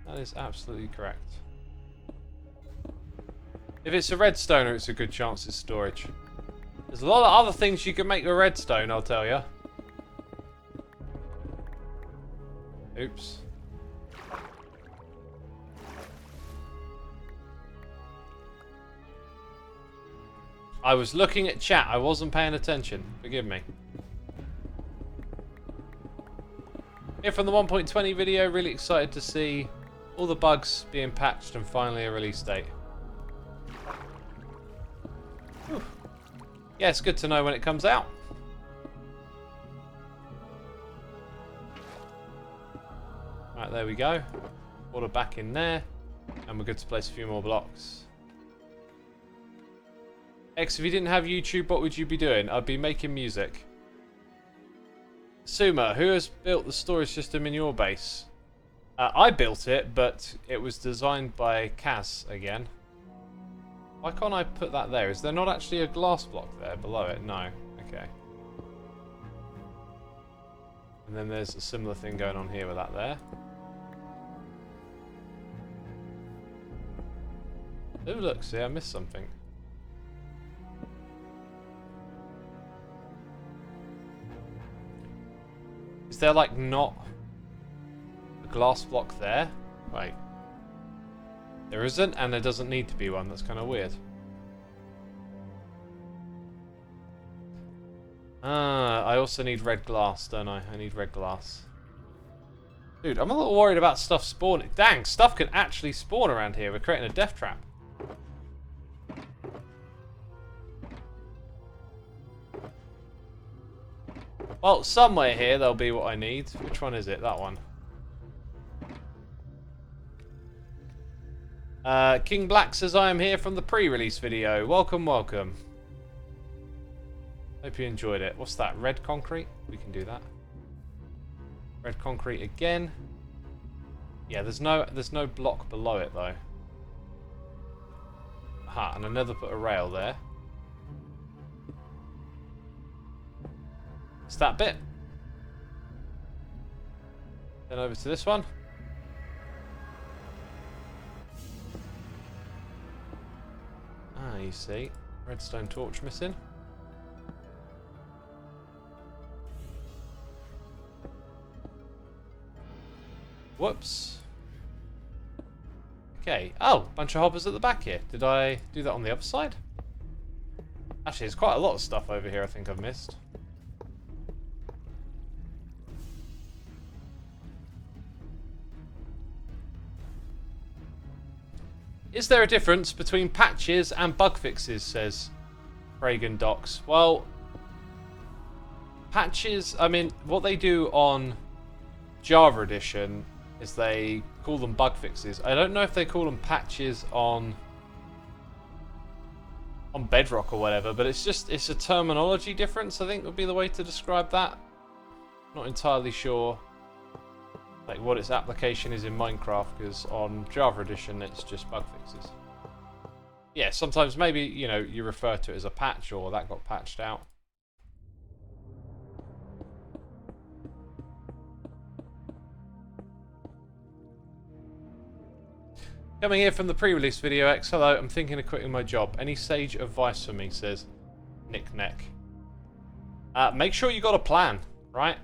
That is absolutely correct. If it's a redstoner, it's a good chance it's storage. There's a lot of other things you can make with redstone, I'll tell you. Oops. I was looking at chat, I wasn't paying attention. Forgive me. Here from the 1.20 video, really excited to see all the bugs being patched and finally a release date. Whew. Yeah, it's good to know when it comes out. Right, there we go. Water back in there. And we're good to place a few more blocks. X, if you didn't have YouTube, what would you be doing? I'd be making music. Xisuma, who has built the storage system in your base? I built it, but it was designed by Kaz again. Why can't I put that there? Is there not actually a glass block there below it? No. Okay. And then there's a similar thing going on here with that there. Oh, look, see, I missed something. Is there, like, not a glass block there? Right. There isn't, and there doesn't need to be one. That's kind of weird. Ah, I also need red glass, don't I? I need red glass. Dude, I'm a little worried about stuff spawning. Dang, stuff can actually spawn around here. We're creating a death trap. Well, somewhere here there'll be what I need. Which one is it? That one. King Black says, I am here from the pre-release video. Welcome, welcome. Hope you enjoyed it. What's that? Red concrete? We can do that. Red concrete again. Yeah, there's no block below it though. Aha, and another put a rail there. It's that bit. Then over to this one. Ah, you see. Redstone torch missing. Whoops. Okay. Oh, bunch of hoppers at the back here. Did I do that on the other side? Actually, there's quite a lot of stuff over here I think I've missed. Is there a difference between patches and bug fixes, says Reagan Docs? Well, patches, I mean, what they do on Java Edition is they call them bug fixes. I don't know if they call them patches on Bedrock or whatever, but it's a terminology difference, I think would be the way to describe that. Not entirely sure like what its application is in Minecraft, because on Java Edition it's just bug fixes. Yeah, sometimes maybe, you know, you refer to it as a patch or that got patched out. Coming here from the pre-release video, X. Hello, I'm thinking of quitting my job. Any sage advice for me, says Nick Neck. Make sure you got a plan, right?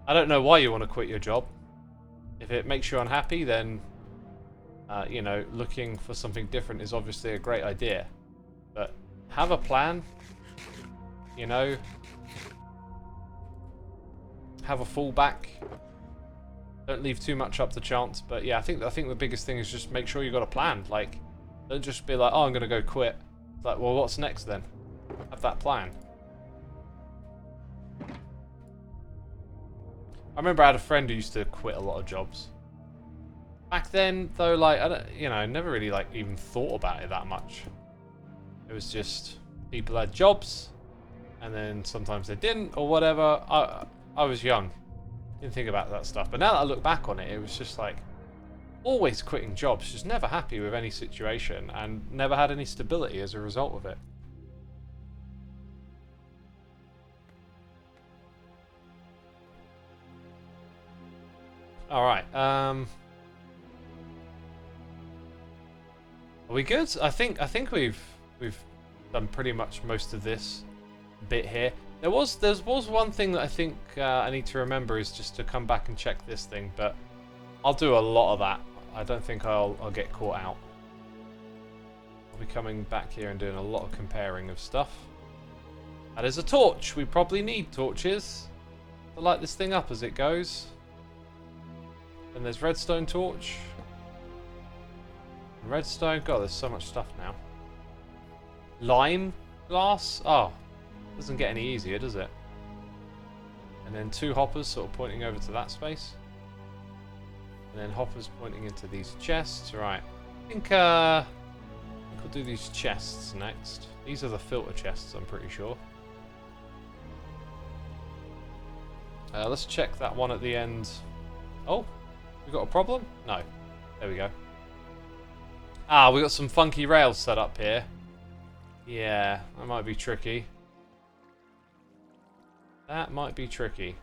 I don't know why you want to quit your job. If it makes you unhappy, then, you know, looking for something different is obviously a great idea. But have a plan, you know, have a fallback. Don't leave too much up to chance. But yeah, I think the biggest thing is just make sure you got a plan. Like, don't just be like, oh, I'm gonna go quit. It's like, well, what's next then? Have that plan. I remember I had a friend who used to quit a lot of jobs. Back then, though, like, I don't, you know, I never really, like, even thought about it that much. It was just, people had jobs, and then sometimes they didn't, or whatever. I was young. Didn't think about that stuff. But now that I look back on it, it was just, like, always quitting jobs. Just never happy with any situation, and never had any stability as a result of it. Alright, are we good? I think we've done pretty much most of this bit here. There was one thing that I think I need to remember, is just to come back and check this thing, but I'll do a lot of that. I don't think I'll get caught out. I'll be coming back here and doing a lot of comparing of stuff. And there's a torch. We probably need torches to light this thing up as it goes. And there's redstone torch. Redstone. God, there's so much stuff now. Lime glass. Oh, doesn't get any easier, does it? And then two hoppers sort of pointing over to that space. And then hoppers pointing into these chests. Right. I think we'll do these chests next. These are the filter chests, I'm pretty sure. Let's check that one at the end. Oh, we got a problem? No. There we go. Ah, we got some funky rails set up here. Yeah, that might be tricky. That might be tricky.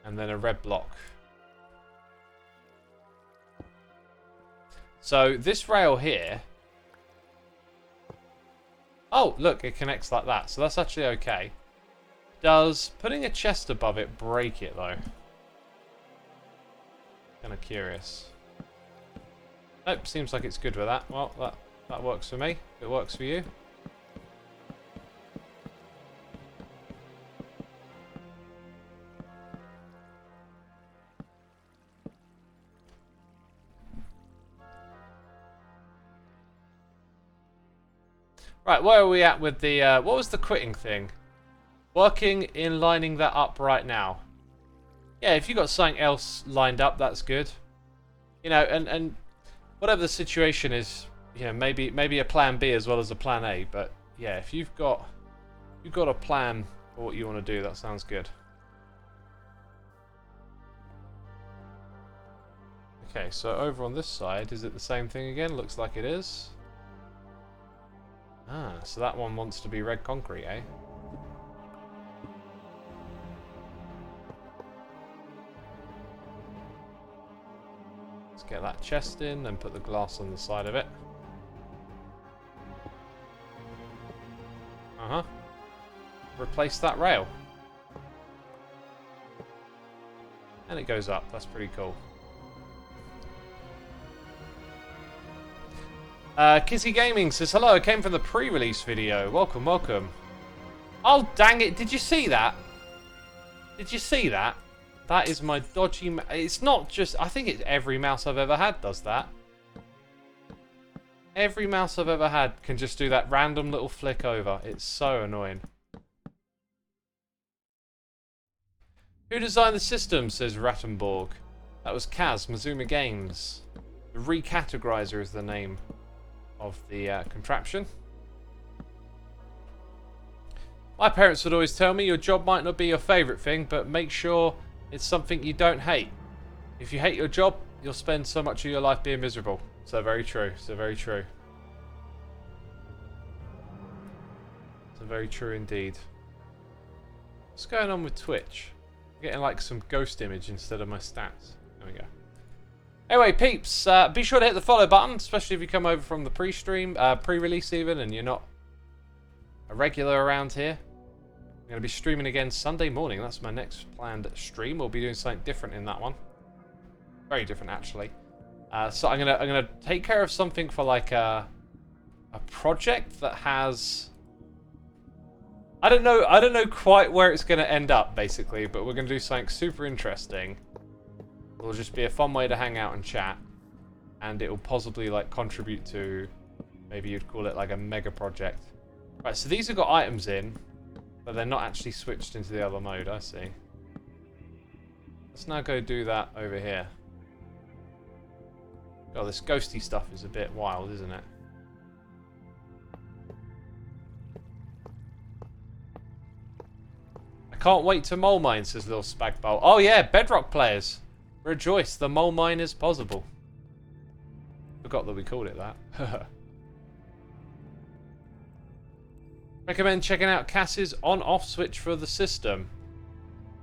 And then a red block. So this rail here. Oh, look, it connects like that. So that's actually okay. Does putting a chest above it break it though? Kind of curious. Nope, seems like it's good with that. Well, that works for me. It works for you. Right, where are we at with the, what was the quitting thing? Working in lining that up right now. Yeah, if you got something else lined up, that's good. You know, and whatever the situation is, you know, maybe a plan B as well as a plan A. But yeah, if you've got a plan for what you want to do, that sounds good. Okay, so over on this side, is it the same thing again? Looks like it is. Ah, so that one wants to be red concrete, eh? Let's get that chest in and put the glass on the side of it. Uh-huh. Replace that rail. And it goes up. That's pretty cool. Kizzy Gaming says, hello, I came from the pre-release video. Welcome, welcome. Oh, dang it. Did you see that? Did you see that? That is my dodgy... It's not just... I think it's every mouse I've ever had does that. Every mouse I've ever had can just do that random little flick over. It's so annoying. Who designed the system, says Rattenborg. That was Kaz, Xisuma Games. The recategorizer is the name of the contraption. My parents would always tell me your job might not be your favourite thing, but make sure it's something you don't hate. If you hate your job, you'll spend so much of your life being miserable. So very true. So very true. So very true indeed. What's going on with Twitch? I'm getting like some ghost image instead of my stats. There we go. Anyway, peeps, be sure to hit the follow button, especially if you come over from the pre-stream, pre-release even, and you're not a regular around here. I'm going to be streaming again Sunday morning. That's my next planned stream. We'll be doing something different in that one. Very different, actually. So I'm gonna take care of something for like a project that has... I don't know quite where it's going to end up, basically, but we're going to do something super interesting. It'll just be a fun way to hang out and chat, and it will possibly like contribute to, maybe you'd call it like a mega project. Right, so these have got items in, but they're not actually switched into the other mode. I see. Let's now go do that over here. Oh, this ghosty stuff is a bit wild, isn't it? I can't wait to mole mine, says Lil Spagbowl. Oh yeah, Bedrock players. Rejoice, the mole mine is possible. Forgot that we called it that. Recommend checking out Cass's on-off switch for the system.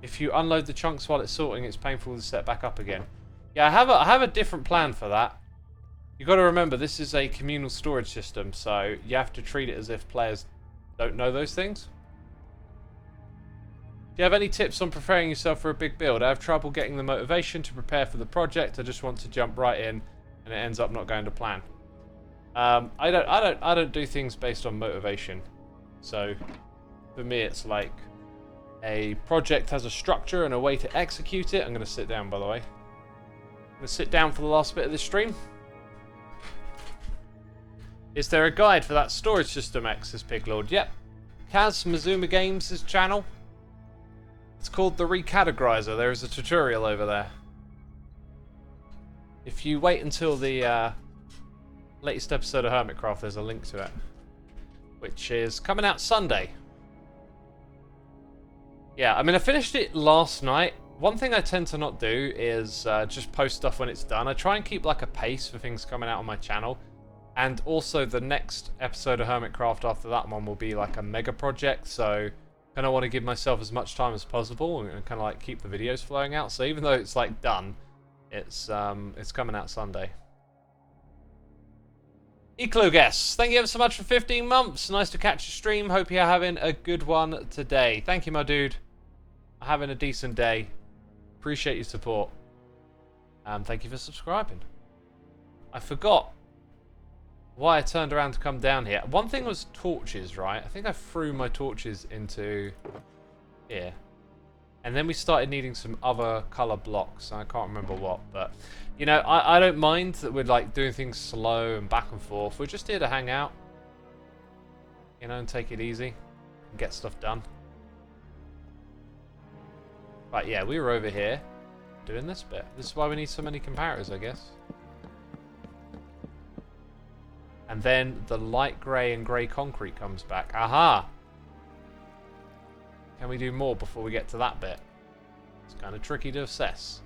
If you unload the chunks while it's sorting, it's painful to set back up again. Yeah, I have a different plan for that. You've got to remember, this is a communal storage system, so you have to treat it as if players don't know those things. Do you have any tips on preparing yourself for a big build? I have trouble getting the motivation to prepare for the project. I just want to jump right in, and it ends up not going to plan. I don't do things based on motivation. So for me, it's like a project has a structure and a way to execute it. I'm going to sit down, by the way. I'm going to sit down for the last bit of this stream. Is there a guide for that storage system, X, says Piglord? Yep. Kaz Xisuma Games' channel. It's called the recategorizer. There is a tutorial over there. If you wait until the latest episode of Hermitcraft, there's a link to it, which is coming out Sunday. Yeah, I mean, I finished it last night. One thing I tend to not do is just post stuff when it's done. I try and keep like a pace for things coming out on my channel. And also the next episode of Hermitcraft after that one will be like a mega project, so kind of want to give myself as much time as possible and kind of like keep the videos flowing out. So even though it's like done, it's coming out Sunday. Ecloguess, thank you ever so much for 15 months. Nice to catch a stream. Hope you're having a good one today. Thank you, my dude. Having a decent day. Appreciate your support. And thank you for subscribing. I forgot why I turned around to come down here. One thing was torches, right? I think I threw my torches into here. And then we started needing some other colour blocks. I can't remember what, but you know, I don't mind that we're like doing things slow and back and forth. We're just here to hang out, you know, and take it easy and get stuff done. But yeah, we were over here doing this bit. This is why we need so many comparators, I guess. And then the light grey and grey concrete comes back. Aha! Can we do more before we get to that bit? It's kind of tricky to assess.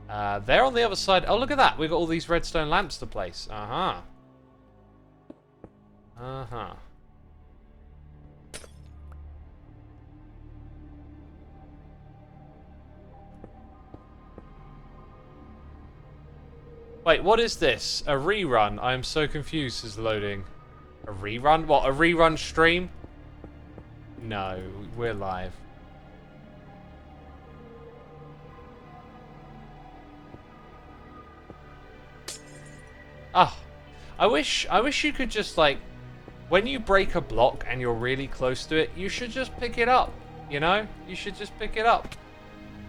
They're on the other side. Oh, look at that. We've got all these redstone lamps to place. Aha. Aha. Wait, what is this? A rerun? I am so confused as loading. A rerun? What, a rerun stream? No, we're live. Ah, I wish you could just like, when you break a block and you're really close to it, you should just pick it up, you know? You should just pick it up.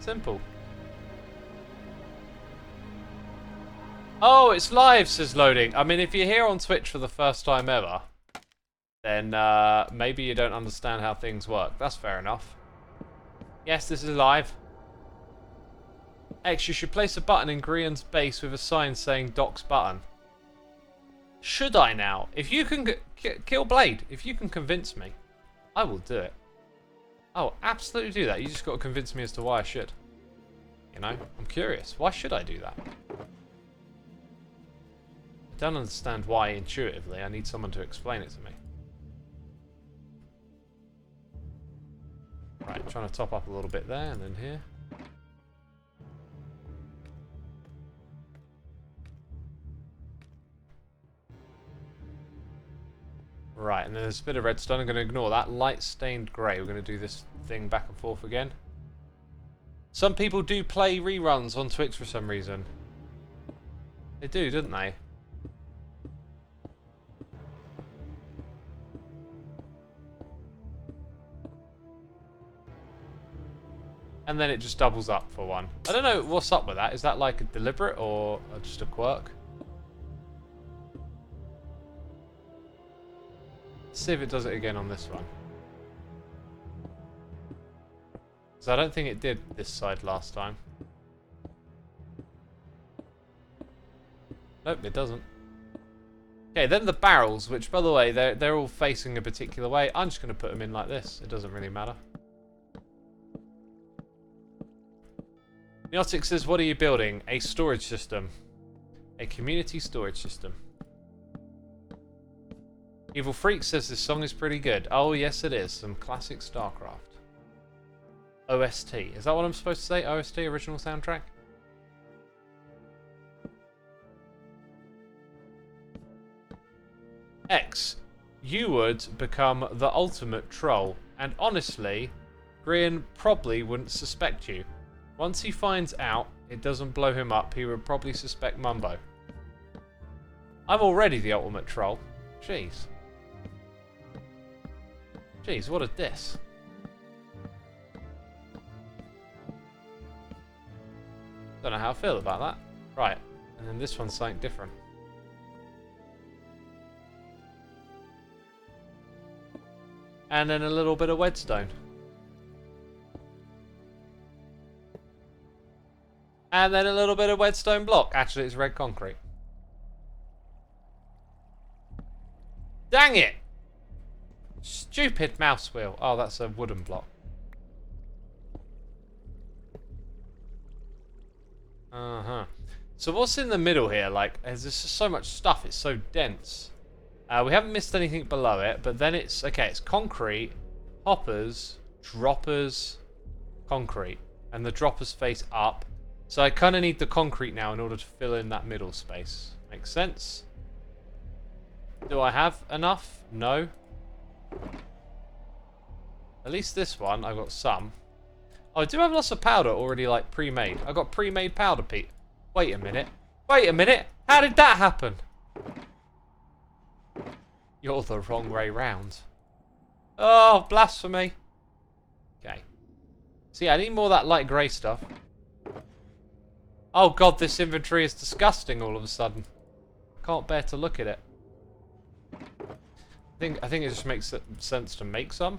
Simple. Oh, it's live, says loading. I mean, if you're here on Twitch for the first time ever, then maybe you don't understand how things work. That's fair enough. Yes, this is live. X, you should place a button in Grian's base with a sign saying Doc's button. Should I now? If you can kill Blade, if you can convince me, I will do it. I will absolutely do that. You just got to convince me as to why I should. You know, I'm curious. Why should I do that? I don't understand why intuitively. I need someone to explain it to me. Right, trying to top up a little bit there and then here. Right, and then there's a bit of redstone. I'm going to ignore that. Light stained grey. We're going to do this thing back and forth again. Some people do play reruns on Twitch for some reason. They do, don't they? And then it just doubles up for one. I don't know what's up with that. Is that like a deliberate or just a quirk? Let's see if it does it again on this one. Because I don't think it did this side last time. Nope, it doesn't. Okay, then the barrels, which by the way, they're all facing a particular way. I'm just going to put them in like this. It doesn't really matter. Neotic says, what are you building? A storage system. A community storage system. Evil Freak says this song is pretty good. Oh, yes it is. Some classic StarCraft. OST. Is that what I'm supposed to say? OST, original soundtrack? X. You would become the ultimate troll. And honestly, Grian probably wouldn't suspect you. Once he finds out it doesn't blow him up, he would probably suspect Mumbo. I'm already the ultimate troll. Jeez. Jeez, what a diss. Don't know how I feel about that. Right, and then this one's something different. And then a little bit of wedstone. And then a little bit of wedstone block. Actually, it's red concrete. Dang it! Stupid mouse wheel. Oh, that's a wooden block. Uh-huh. So what's in the middle here? Like, there's just so much stuff. It's so dense. We haven't missed anything below it, but then it's... Okay, it's concrete, hoppers, droppers, concrete. And the droppers face up. So I kind of need the concrete now in order to fill in that middle space. Makes sense? Do I have enough? No. At least this one, I've got some. Oh, I do have lots of powder already, like, pre-made. I got pre-made powder, Pete. Wait a minute. Wait a minute. How did that happen? You're the wrong way round. Oh, blasphemy. Okay. So yeah, I need more of that light grey stuff. Oh god, this inventory is disgusting all of a sudden. I can't bear to look at it. I think it just makes sense to make some.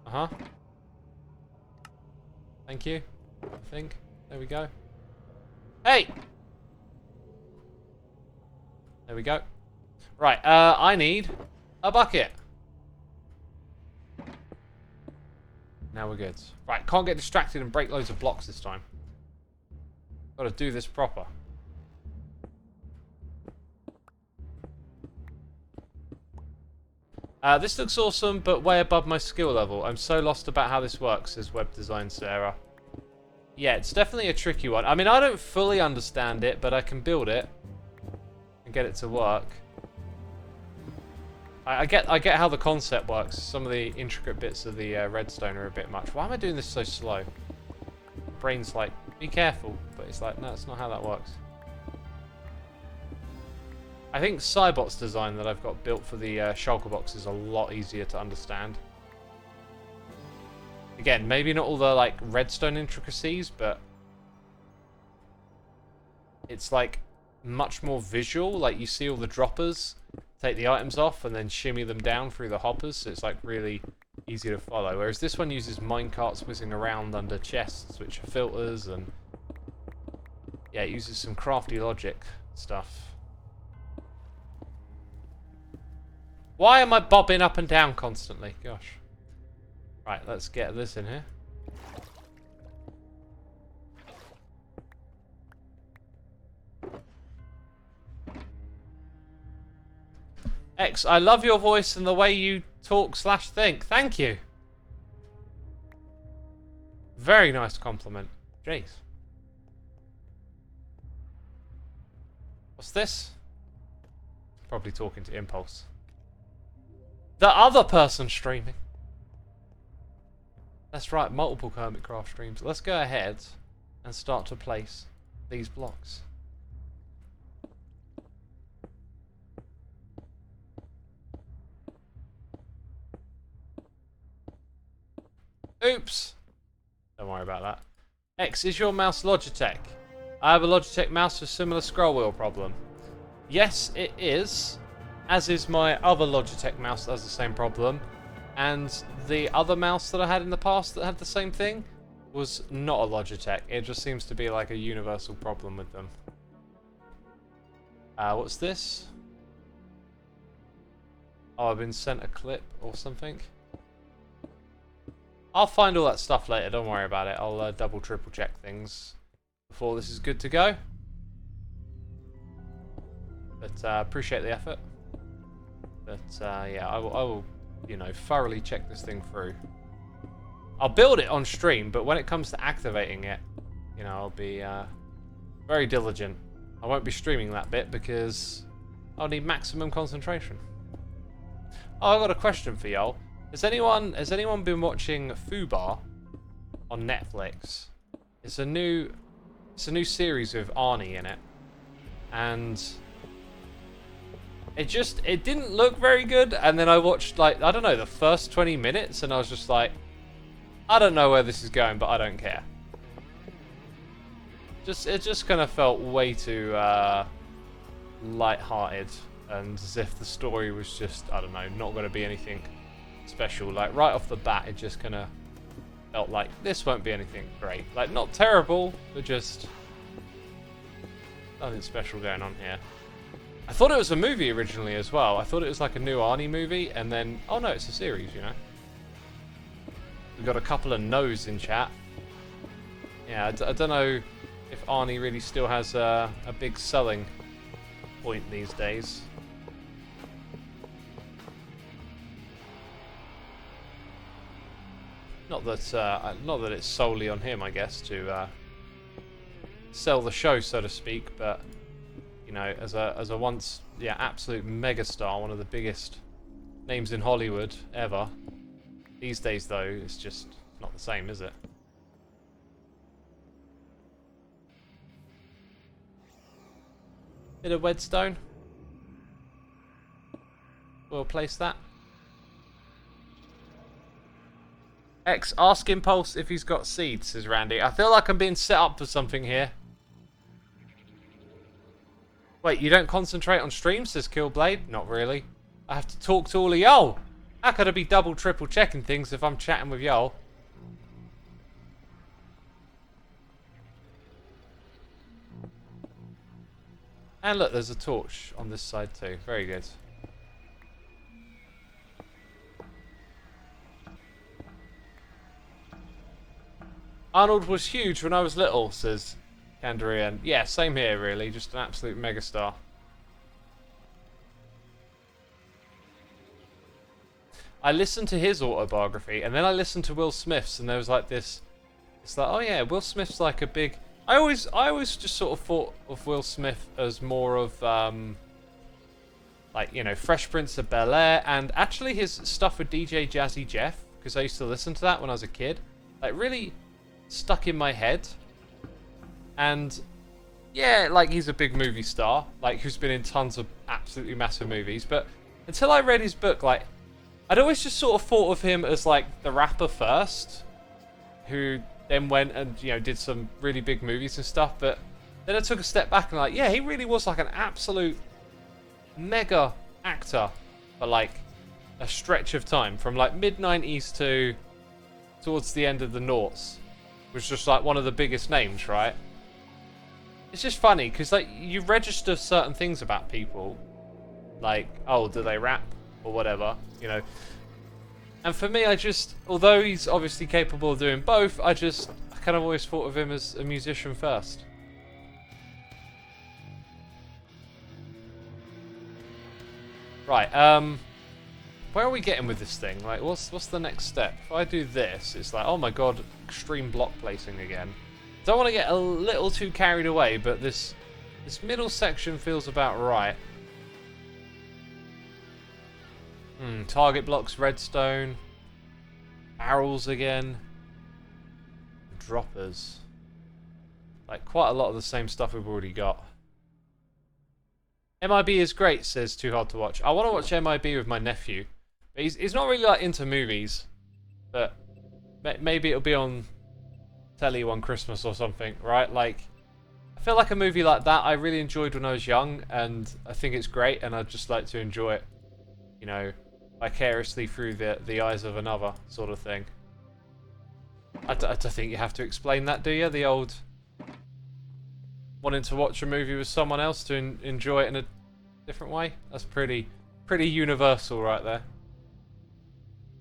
Uh-huh. Thank you. I think. There we go. Hey! There we go. Right, I need a bucket. Now we're good. Right, can't get distracted and break loads of blocks this time. Gotta do this proper. This looks awesome, but way above my skill level. I'm so lost about how this works, says Web Design Sarah. Yeah, it's definitely a tricky one. I mean, I don't fully understand it, but I can build it and get it to work. I get how the concept works. Some of the intricate bits of the redstone are a bit much. Why am I doing this so slow? Brain's like, be careful, but it's like, no, that's not how that works. I think Cybot's design that I've got built for the shulker box is a lot easier to understand. Again, maybe not all the like redstone intricacies, but it's like much more visual. Like you see all the droppers, take the items off, and then shimmy them down through the hoppers, so it's like really easy to follow. Whereas this one uses minecarts whizzing around under chests, which are filters, and yeah, it uses some crafty logic stuff. Why am I bobbing up and down constantly? Gosh. Right, let's get this in here. X, I love your voice and the way you talk / think. Thank you. Very nice compliment. Jeez. What's this? Probably talking to Impulse. The other person streaming. That's right, multiple Hermitcraft streams. Let's go ahead and start to place these blocks. Oops. Don't worry about that. X, is your mouse Logitech? I have a Logitech mouse with similar scroll wheel problem. Yes, it is. As is my other Logitech mouse that has the same problem. And the other mouse that I had in the past that had the same thing was not a Logitech. It just seems to be like a universal problem with them. What's this? Oh, I've been sent a clip or something. I'll find all that stuff later, don't worry about it. I'll double, triple check things before this is good to go. But appreciate the effort. But yeah, I will, you know, thoroughly check this thing through. I'll build it on stream, but when it comes to activating it, you know, I'll be very diligent. I won't be streaming that bit because I'll need maximum concentration. Oh, I've got a question for y'all. Has anyone been watching Fubar on Netflix? It's a new series with Arnie in it, and it didn't look very good. And then I watched, like, I don't know, the first 20 minutes, and I was just like, I don't know where this is going, but I don't care. It just kind of felt way too light-hearted, and as if the story was just, I don't know, not going to be anything special. Like right off the bat, it just kind of felt like this won't be anything great. Like not terrible, but just nothing special going on here. I thought it was a movie originally as well. I thought it was like a new Arnie movie, and then... Oh no, it's a series, you know. We've got a couple of no's in chat. Yeah, I don't know if Arnie really still has a big selling point these days. Not that it's solely on him, I guess, to sell the show, so to speak, but you know, as a once absolute megastar, one of the biggest names in Hollywood ever. These days, though, it's just not the same, is it? Bit of Wedstone. We'll place that. Ask Impulse if he's got seeds, says Randy. I feel like I'm being set up for something here. Wait, you don't concentrate on streams, says Killblade? Not really. I have to talk to all of y'all. How could I be double, triple checking things if I'm chatting with y'all? And look, there's a torch on this side too. Very good. Arnold was huge when I was little, says Kandarian. Yeah, same here really, just an absolute megastar. I listened to his autobiography, and then I listened to Will Smith's, and there was like this... It's like, oh yeah, Will Smith's like a big... I always just sort of thought of Will Smith as more of, like, you know, Fresh Prince of Bel-Air, and actually his stuff with DJ Jazzy Jeff, because I used to listen to that when I was a kid, like, really stuck in my head. And yeah, like, he's a big movie star, like, who's been in tons of absolutely massive movies, but until I read his book, like, I'd always just sort of thought of him as like the rapper first, who then went and, you know, did some really big movies and stuff, but then I took a step back and like, yeah, he really was like an absolute mega actor for like a stretch of time, from like mid-90s to towards the end of the noughts, was just like one of the biggest names, right? It's just funny because like you register certain things about people, like, oh, do they rap or whatever, you know. And for me, I just, although he's obviously capable of doing both, I kind of always thought of him as a musician first. Right, where are we getting with this thing? Like, what's the next step? If I do this, it's like, oh my god, extreme block placing again. Don't want to get a little too carried away, but this middle section feels about right. Target blocks, redstone, barrels again, droppers. Like, quite a lot of the same stuff we've already got. MIB is great, says Too Hard to Watch. I want to watch MIB with my nephew. But he's not really like into movies, but maybe it'll be on telly one Christmas or something, right? Like, I feel like a movie like that I really enjoyed when I was young, and I think it's great, and I'd just like to enjoy it, you know, vicariously through the eyes of another sort of thing. I don't think you have to explain that, do you? The old wanting to watch a movie with someone else to enjoy it in a different way. That's pretty universal right there.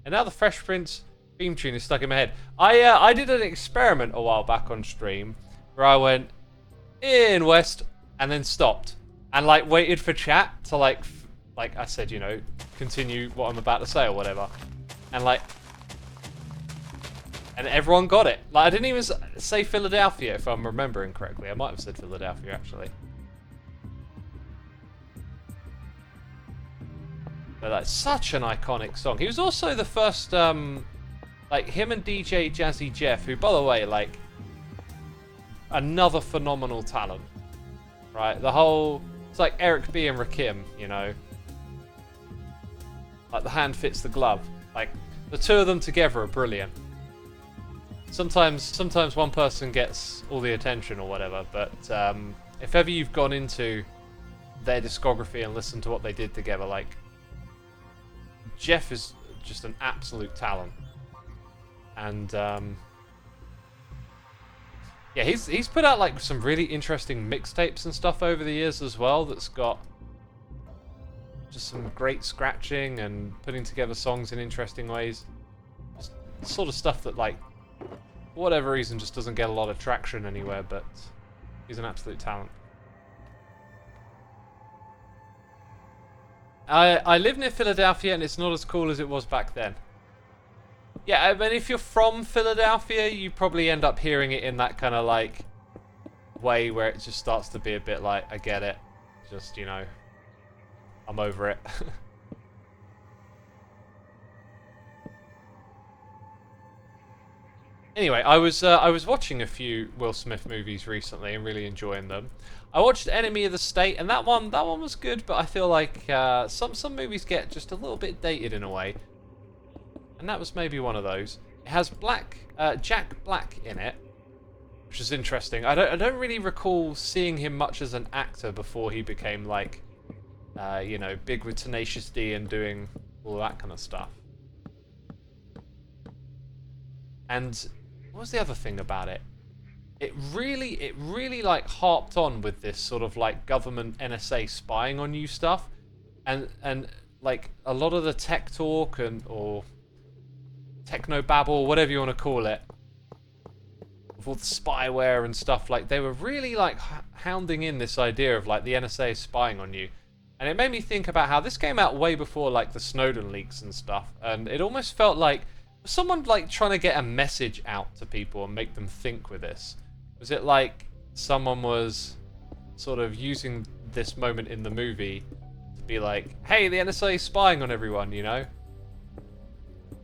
And now the Fresh Prince theme tune is stuck in my head. I did an experiment a while back on stream where I went in West and then stopped and like waited for chat to like I said, you know, continue what I'm about to say or whatever, and everyone got it. Like, I didn't even say Philadelphia, if I'm remembering correctly. I might have said Philadelphia actually. But that's such an iconic song. He was also the first, like, him and DJ Jazzy Jeff, who, by the way, like, another phenomenal talent, right? The whole, it's like Eric B and Rakim, you know. Like, the hand fits the glove. Like, the two of them together are brilliant. Sometimes one person gets all the attention or whatever, but if ever you've gone into their discography and listened to what they did together, like, Jeff is just an absolute talent. And Yeah, he's put out like some really interesting mixtapes and stuff over the years as well. That's got just some great scratching and putting together songs in interesting ways. Just sort of stuff that, like, for whatever reason, just doesn't get a lot of traction anywhere. But he's an absolute talent. I live near Philadelphia, and it's not as cool as it was back then. Yeah, I mean, if you're from Philadelphia, you probably end up hearing it in that kind of, like, way where it just starts to be a bit like, I get it. Just, you know, I'm over it. Anyway, I was watching a few Will Smith movies recently and really enjoying them. I watched Enemy of the State, and that one was good, but I feel like some movies get just a little bit dated in a way, and that was maybe one of those. It has Jack Black in it, which is interesting. I don't really recall seeing him much as an actor before he became like, you know, big with Tenacious D and doing all that kind of stuff. And what was the other thing about it? It really like harped on with this sort of like government NSA spying on you stuff, and like a lot of the tech talk or techno babble, whatever you want to call it, of all the spyware and stuff, like they were really like hounding in this idea of like the NSA is spying on you. And it made me think about how this came out way before like the Snowden leaks and stuff, and it almost felt like someone like trying to get a message out to people and make them think with this. Was it like someone was sort of using this moment in the movie to be like, hey, the NSA is spying on everyone, you know?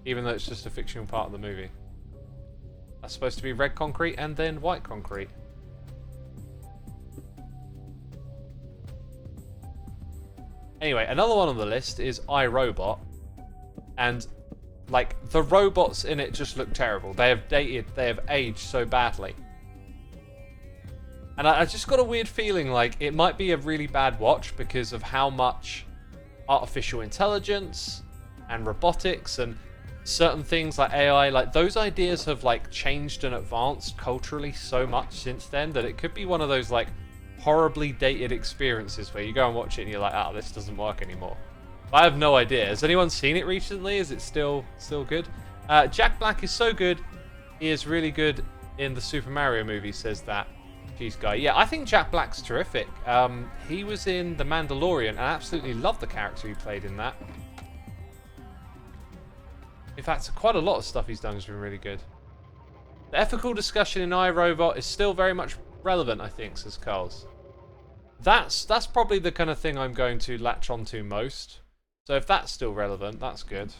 Even though it's just a fictional part of the movie. That's supposed to be red concrete and then white concrete. Anyway, another one on the list is iRobot. And like, the robots in it just look terrible. They have aged so badly. And I just got a weird feeling like it might be a really bad watch because of how much artificial intelligence and robotics and certain things like AI, like those ideas have like changed and advanced culturally so much since then that it could be one of those like horribly dated experiences where you go and watch it and you're like, oh, this doesn't work anymore. I have no idea. Has anyone seen it recently? Is it still good? Jack Black is so good. He is really good in the Super Mario movie, says that Cheese Guy. Yeah, I think Jack Black's terrific. He was in The Mandalorian and I absolutely love the character he played in that. In fact, quite a lot of stuff he's done has been really good. The ethical discussion in iRobot is still very much relevant, I think, says Carls. That's probably the kind of thing I'm going to latch onto most. So if that's still relevant, that's good.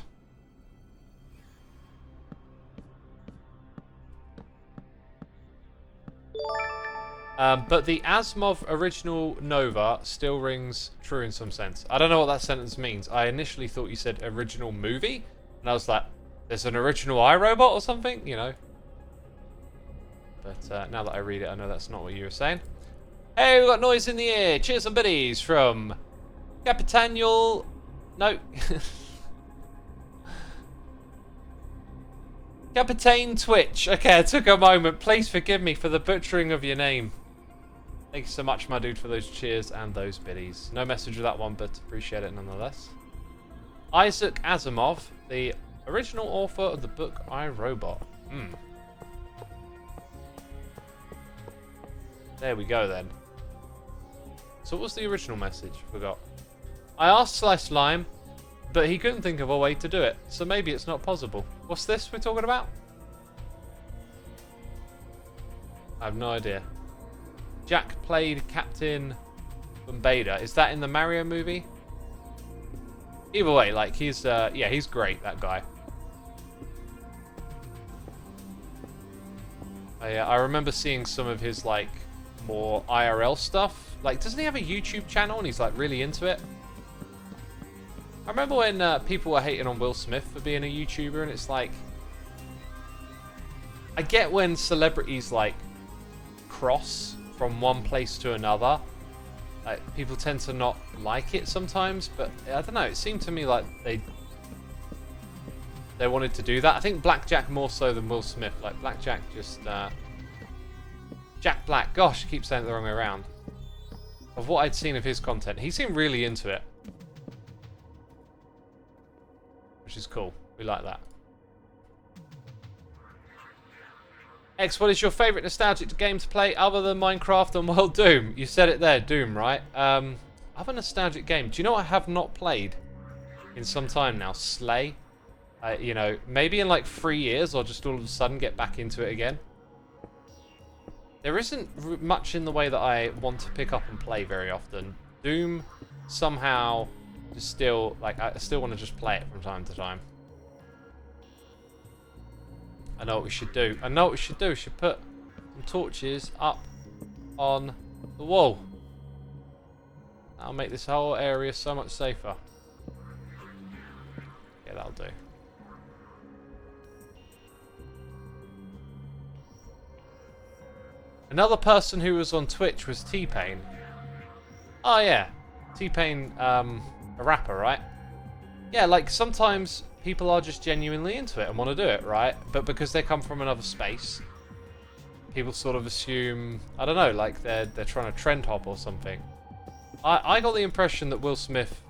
But the Asimov original Nova still rings true in some sense. I don't know what that sentence means. I initially thought you said original movie, and I was like, there's an original iRobot or something, you know? But now that I read it, I know that's not what you were saying. Hey, we got noise in the air. Cheers and biddies from Capitanial. No. Captain Twitch. Okay, it took a moment. Please forgive me for the butchering of your name. Thank you so much, my dude, for those cheers and those biddies. No message with that one, but appreciate it nonetheless. Isaac Asimov, the original author of the book iRobot. There we go then. So what was the original message? Forgot. I asked Slice Lime, but he couldn't think of a way to do it, so maybe it's not possible. What's this we're talking about? I have no idea. Jack played Captain Bombada. Is that in the Mario movie? Either way, like he's yeah, he's great, that guy. I remember seeing some of his like more IRL stuff. Like, doesn't he have a YouTube channel and he's like really into it? I remember when people were hating on Will Smith for being a YouTuber, and it's like, I get when celebrities like cross from one place to another. Like, people tend to not like it sometimes, but I don't know. It seemed to me like they wanted to do that. I think Blackjack more so than Will Smith. Like Blackjack just Jack Black. Gosh, I keep saying it the wrong way around. Of what I'd seen of his content, he seemed really into it. Which is cool. We like that. X, what is your favourite nostalgic game to play other than Minecraft and well, Doom? You said it there, Doom, right? Other nostalgic game. Do you know what I have not played in some time now? Slay. You know, maybe in like 3 years or just all of a sudden get back into it again. There isn't much in the way that I want to pick up and play very often. Doom, somehow, just still, like, I still want to just play it from time to time. I know what we should do. I know what we should do. We should put some torches up on the wall. That'll make this whole area so much safer. Yeah, that'll do. Another person who was on Twitch was T-Pain. Oh yeah, T-Pain, a rapper, right? Yeah, like sometimes people are just genuinely into it and want to do it, right? But because they come from another space, people sort of assume, I don't know, like they're trying to trend hop or something. I got the impression that Will Smith,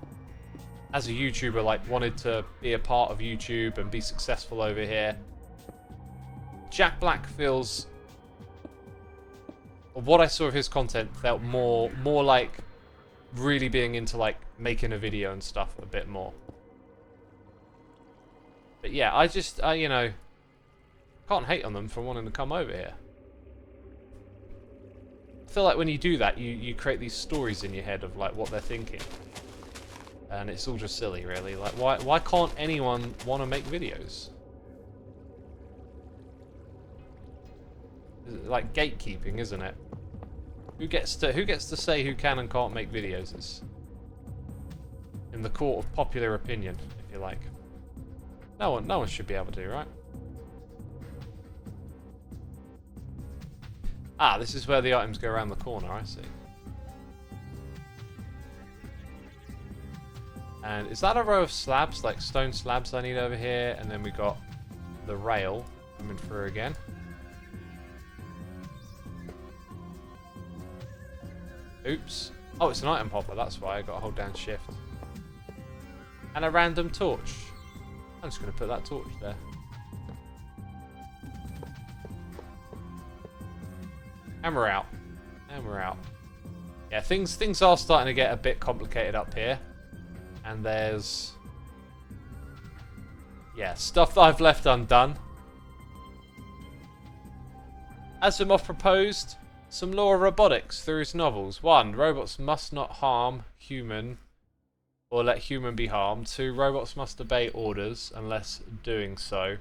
as a YouTuber, like wanted to be a part of YouTube and be successful over here. Jack Black feels, what I saw of his content felt more like really being into like making a video and stuff a bit more. But yeah, I just, you know, can't hate on them for wanting to come over here. I feel like when you do that, you create these stories in your head of like what they're thinking. And it's all just silly, really. Like, why can't anyone want to make videos? Like gatekeeping, isn't it? Who gets to say who can and can't make videos? It's in the court of popular opinion, if you like. No one should be able to, right? Ah, this is where the items go around the corner, I see. And is that a row of slabs, like stone slabs I need over here? And then we got the rail coming through again. Oops. Oh, it's an item hopper, that's why I got to hold down shift. And a random torch. I'm just going to put that torch there. And we're out. And we're out. Yeah, things are starting to get a bit complicated up here. And there's, yeah, stuff that I've left undone. Asimov proposed some law of robotics through his novels. 1. Robots must not harm human or let human be harmed. 2. Robots must obey orders unless doing so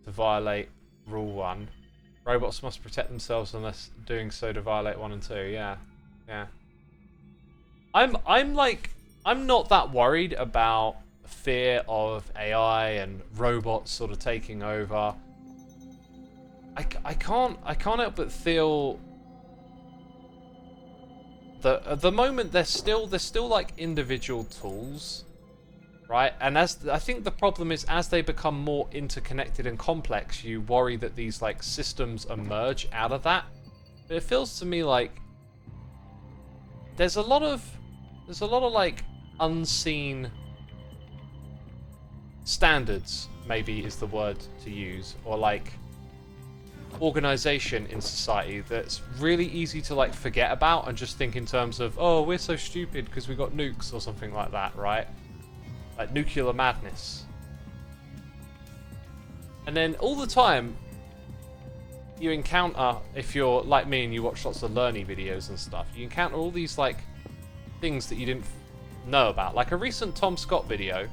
to violate Rule 1. Robots must protect themselves unless doing so to violate 1 and 2. Yeah. Yeah. I'm not that worried about fear of AI and robots sort of taking over. I can't help but feel that at the moment they're still like individual tools, right? And I think the problem is as they become more interconnected and complex, you worry that these like systems emerge out of that. But it feels to me like there's a lot of like unseen standards, maybe is the word to use, or like organization in society that's really easy to like forget about and just think in terms of, oh, we're so stupid because we got nukes or something like that, right? Like nuclear madness. And then all the time you encounter, if you're like me and you watch lots of learny videos and stuff, you encounter all these like things that you didn't know about. Like a recent Tom Scott video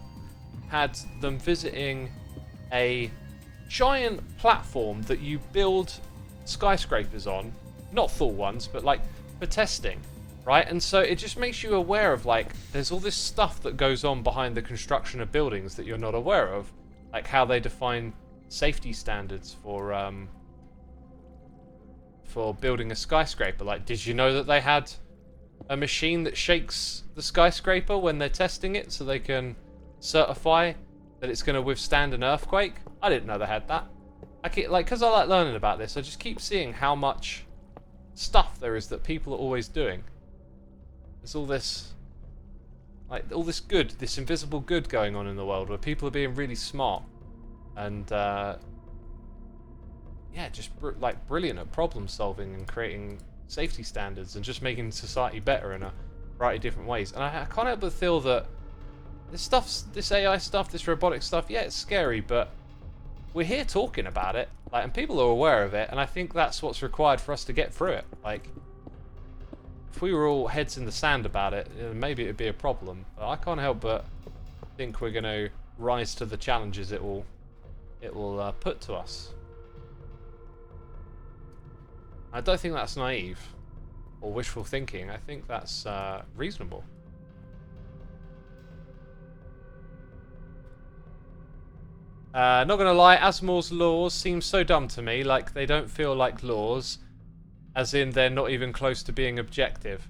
had them visiting a giant platform that you build skyscrapers on, not full ones, but like for testing, right? And so it just makes you aware of like there's all this stuff that goes on behind the construction of buildings that you're not aware of, like how they define safety standards for building a skyscraper. Like, did you know that they had a machine that shakes the skyscraper when they're testing it so they can certify that it's going to withstand an earthquake? I didn't know they had that. I keep, like, because I like learning about this, I just keep seeing how much stuff there is that people are always doing. There's all this, like, all this good, this invisible good going on in the world where people are being really smart and, yeah, just like brilliant at problem solving and creating safety standards and just making society better in a variety of different ways. And I can't help but feel that this AI stuff, this robotic stuff, yeah, it's scary, but we're here talking about it, like, and people are aware of it, and I think that's what's required for us to get through it. Like, if we were all heads in the sand about it, maybe it would be a problem. But I can't help but think we're going to rise to the challenges it will put to us. I don't think that's naive or wishful thinking. I think that's reasonable. Not gonna lie, Asimov's laws seem so dumb to me. Like, they don't feel like laws, as in they're not even close to being objective.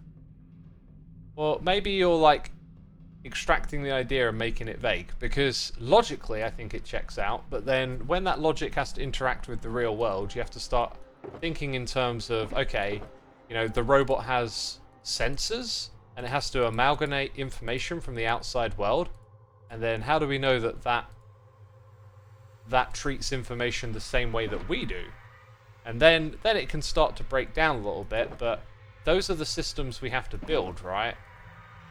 Well, maybe you're like extracting the idea and making it vague, because logically I think it checks out, but then when that logic has to interact with the real world, you have to start thinking in terms of, okay, you know, the robot has sensors and it has to amalgamate information from the outside world, and then how do we know that that treats information the same way that we do? And then it can start to break down a little bit, but those are the systems we have to build, right?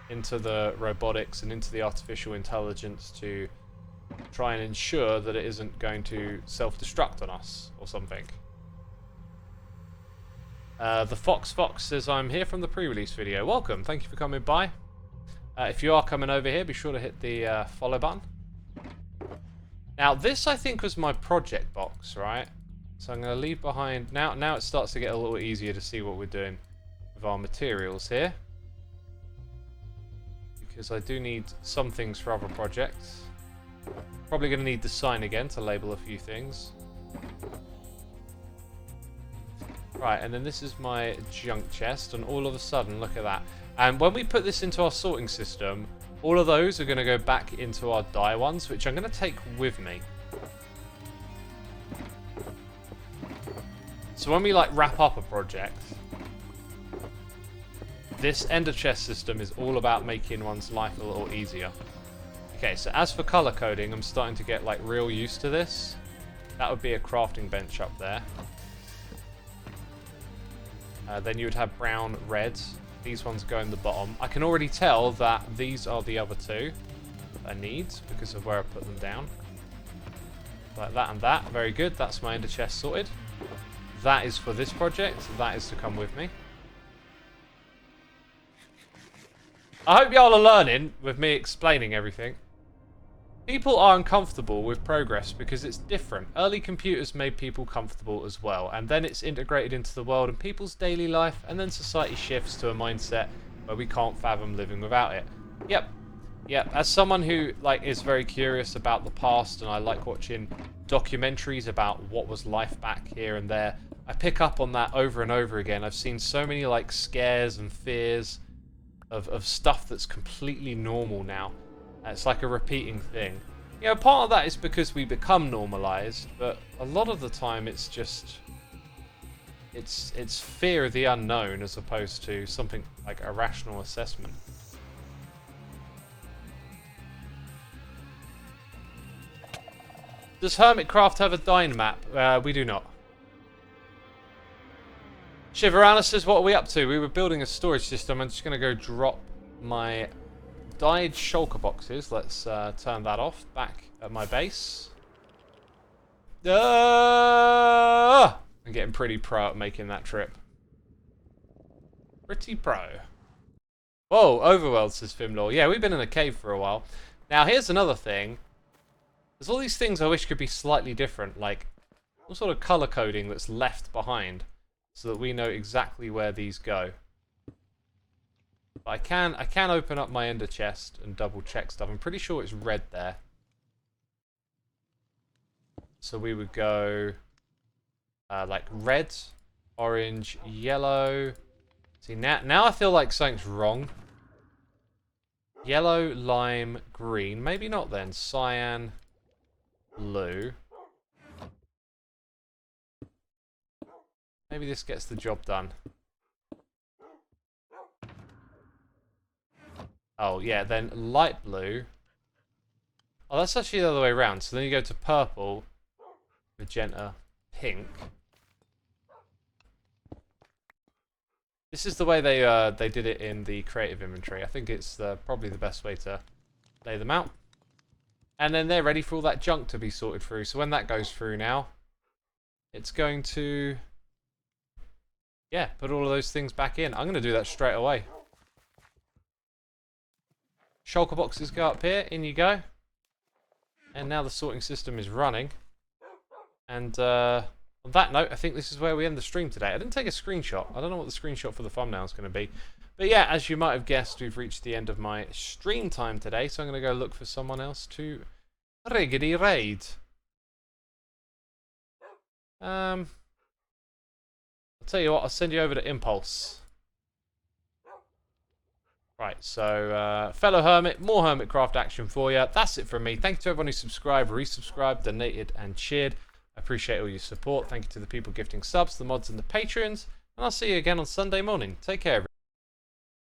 Into the robotics and into the artificial intelligence to try and ensure that it isn't going to self-destruct on us or something. The Fox says, I'm here from the pre-release video. Welcome, thank you for coming by. If you are coming over here, be sure to hit the follow button. Now, this I think was my project box, right? So I'm going to leave behind... Now it starts to get a little easier to see what we're doing with our materials here. Because I do need some things for other projects. Probably going to need the sign again to label a few things. Right, and then this is my junk chest, and all of a sudden, look at that. And when we put this into our sorting system, all of those are going to go back into our die ones, which I'm going to take with me. So when we like wrap up a project, this ender chest system is all about making one's life a little easier. Okay, so as for color coding, I'm starting to get like real used to this. That would be a crafting bench up there. Then you would have brown, red. These ones go in the bottom. I can already tell that these are the other two that I need because of where I put them down. Like that and that. Very good. That's my ender chest sorted. That is for this project. That is to come with me. I hope y'all are learning with me explaining everything. People are uncomfortable with progress because it's different. Early computers made people comfortable as well, and then it's integrated into the world and people's daily life, and then society shifts to a mindset where we can't fathom living without it. Yep. As someone who like is very curious about the past, and I like watching documentaries about what was life back here and there, I pick up on that over and over again. I've seen so many like scares and fears of stuff that's completely normal now. It's like a repeating thing. You know, part of that is because we become normalized, but a lot of the time it's just... It's fear of the unknown as opposed to something like a rational assessment. Does Hermitcraft have a Dyn map? We do not. Shiverana says, what are we up to? We were building a storage system. I'm just going to go drop my dyed shulker boxes. Let's turn that off back at my base. I'm getting pretty pro at making that trip. Pretty pro. Whoa, Overworld, says Fimlaw. Yeah, we've been in a cave for a while. Now, here's another thing. There's all these things I wish could be slightly different, like some sort of color coding that's left behind so that we know exactly where these go. But I can open up my ender chest and double check stuff. I'm pretty sure it's red there. So we would go like red, orange, yellow. See, now I feel like something's wrong. Yellow, lime, green. Maybe not then. Cyan, blue. Maybe this gets the job done. Oh, yeah, then light blue. Oh, that's actually the other way around. So then you go to purple, magenta, pink. This is the way they did it in the creative inventory. I think it's probably the best way to lay them out. And then they're ready for all that junk to be sorted through. So when that goes through now, it's going to, yeah, put all of those things back in. I'm going to do that straight away. Shulker boxes go up here. In you go. And now the sorting system is running. And on that note, I think this is where we end the stream today. I didn't take a screenshot. I don't know what the screenshot for the thumbnail is going to be. But yeah, as you might have guessed, we've reached the end of my stream time today. So I'm going to go look for someone else to riggedy raid. I'll tell you what, I'll send you over to Impulse. Right, so fellow Hermit, more Hermitcraft action for you. That's it from me. Thank you to everyone who subscribed, resubscribed, donated, and cheered. I appreciate all your support. Thank you to the people gifting subs, the mods, and the patrons. And I'll see you again on Sunday morning. Take care, everyone.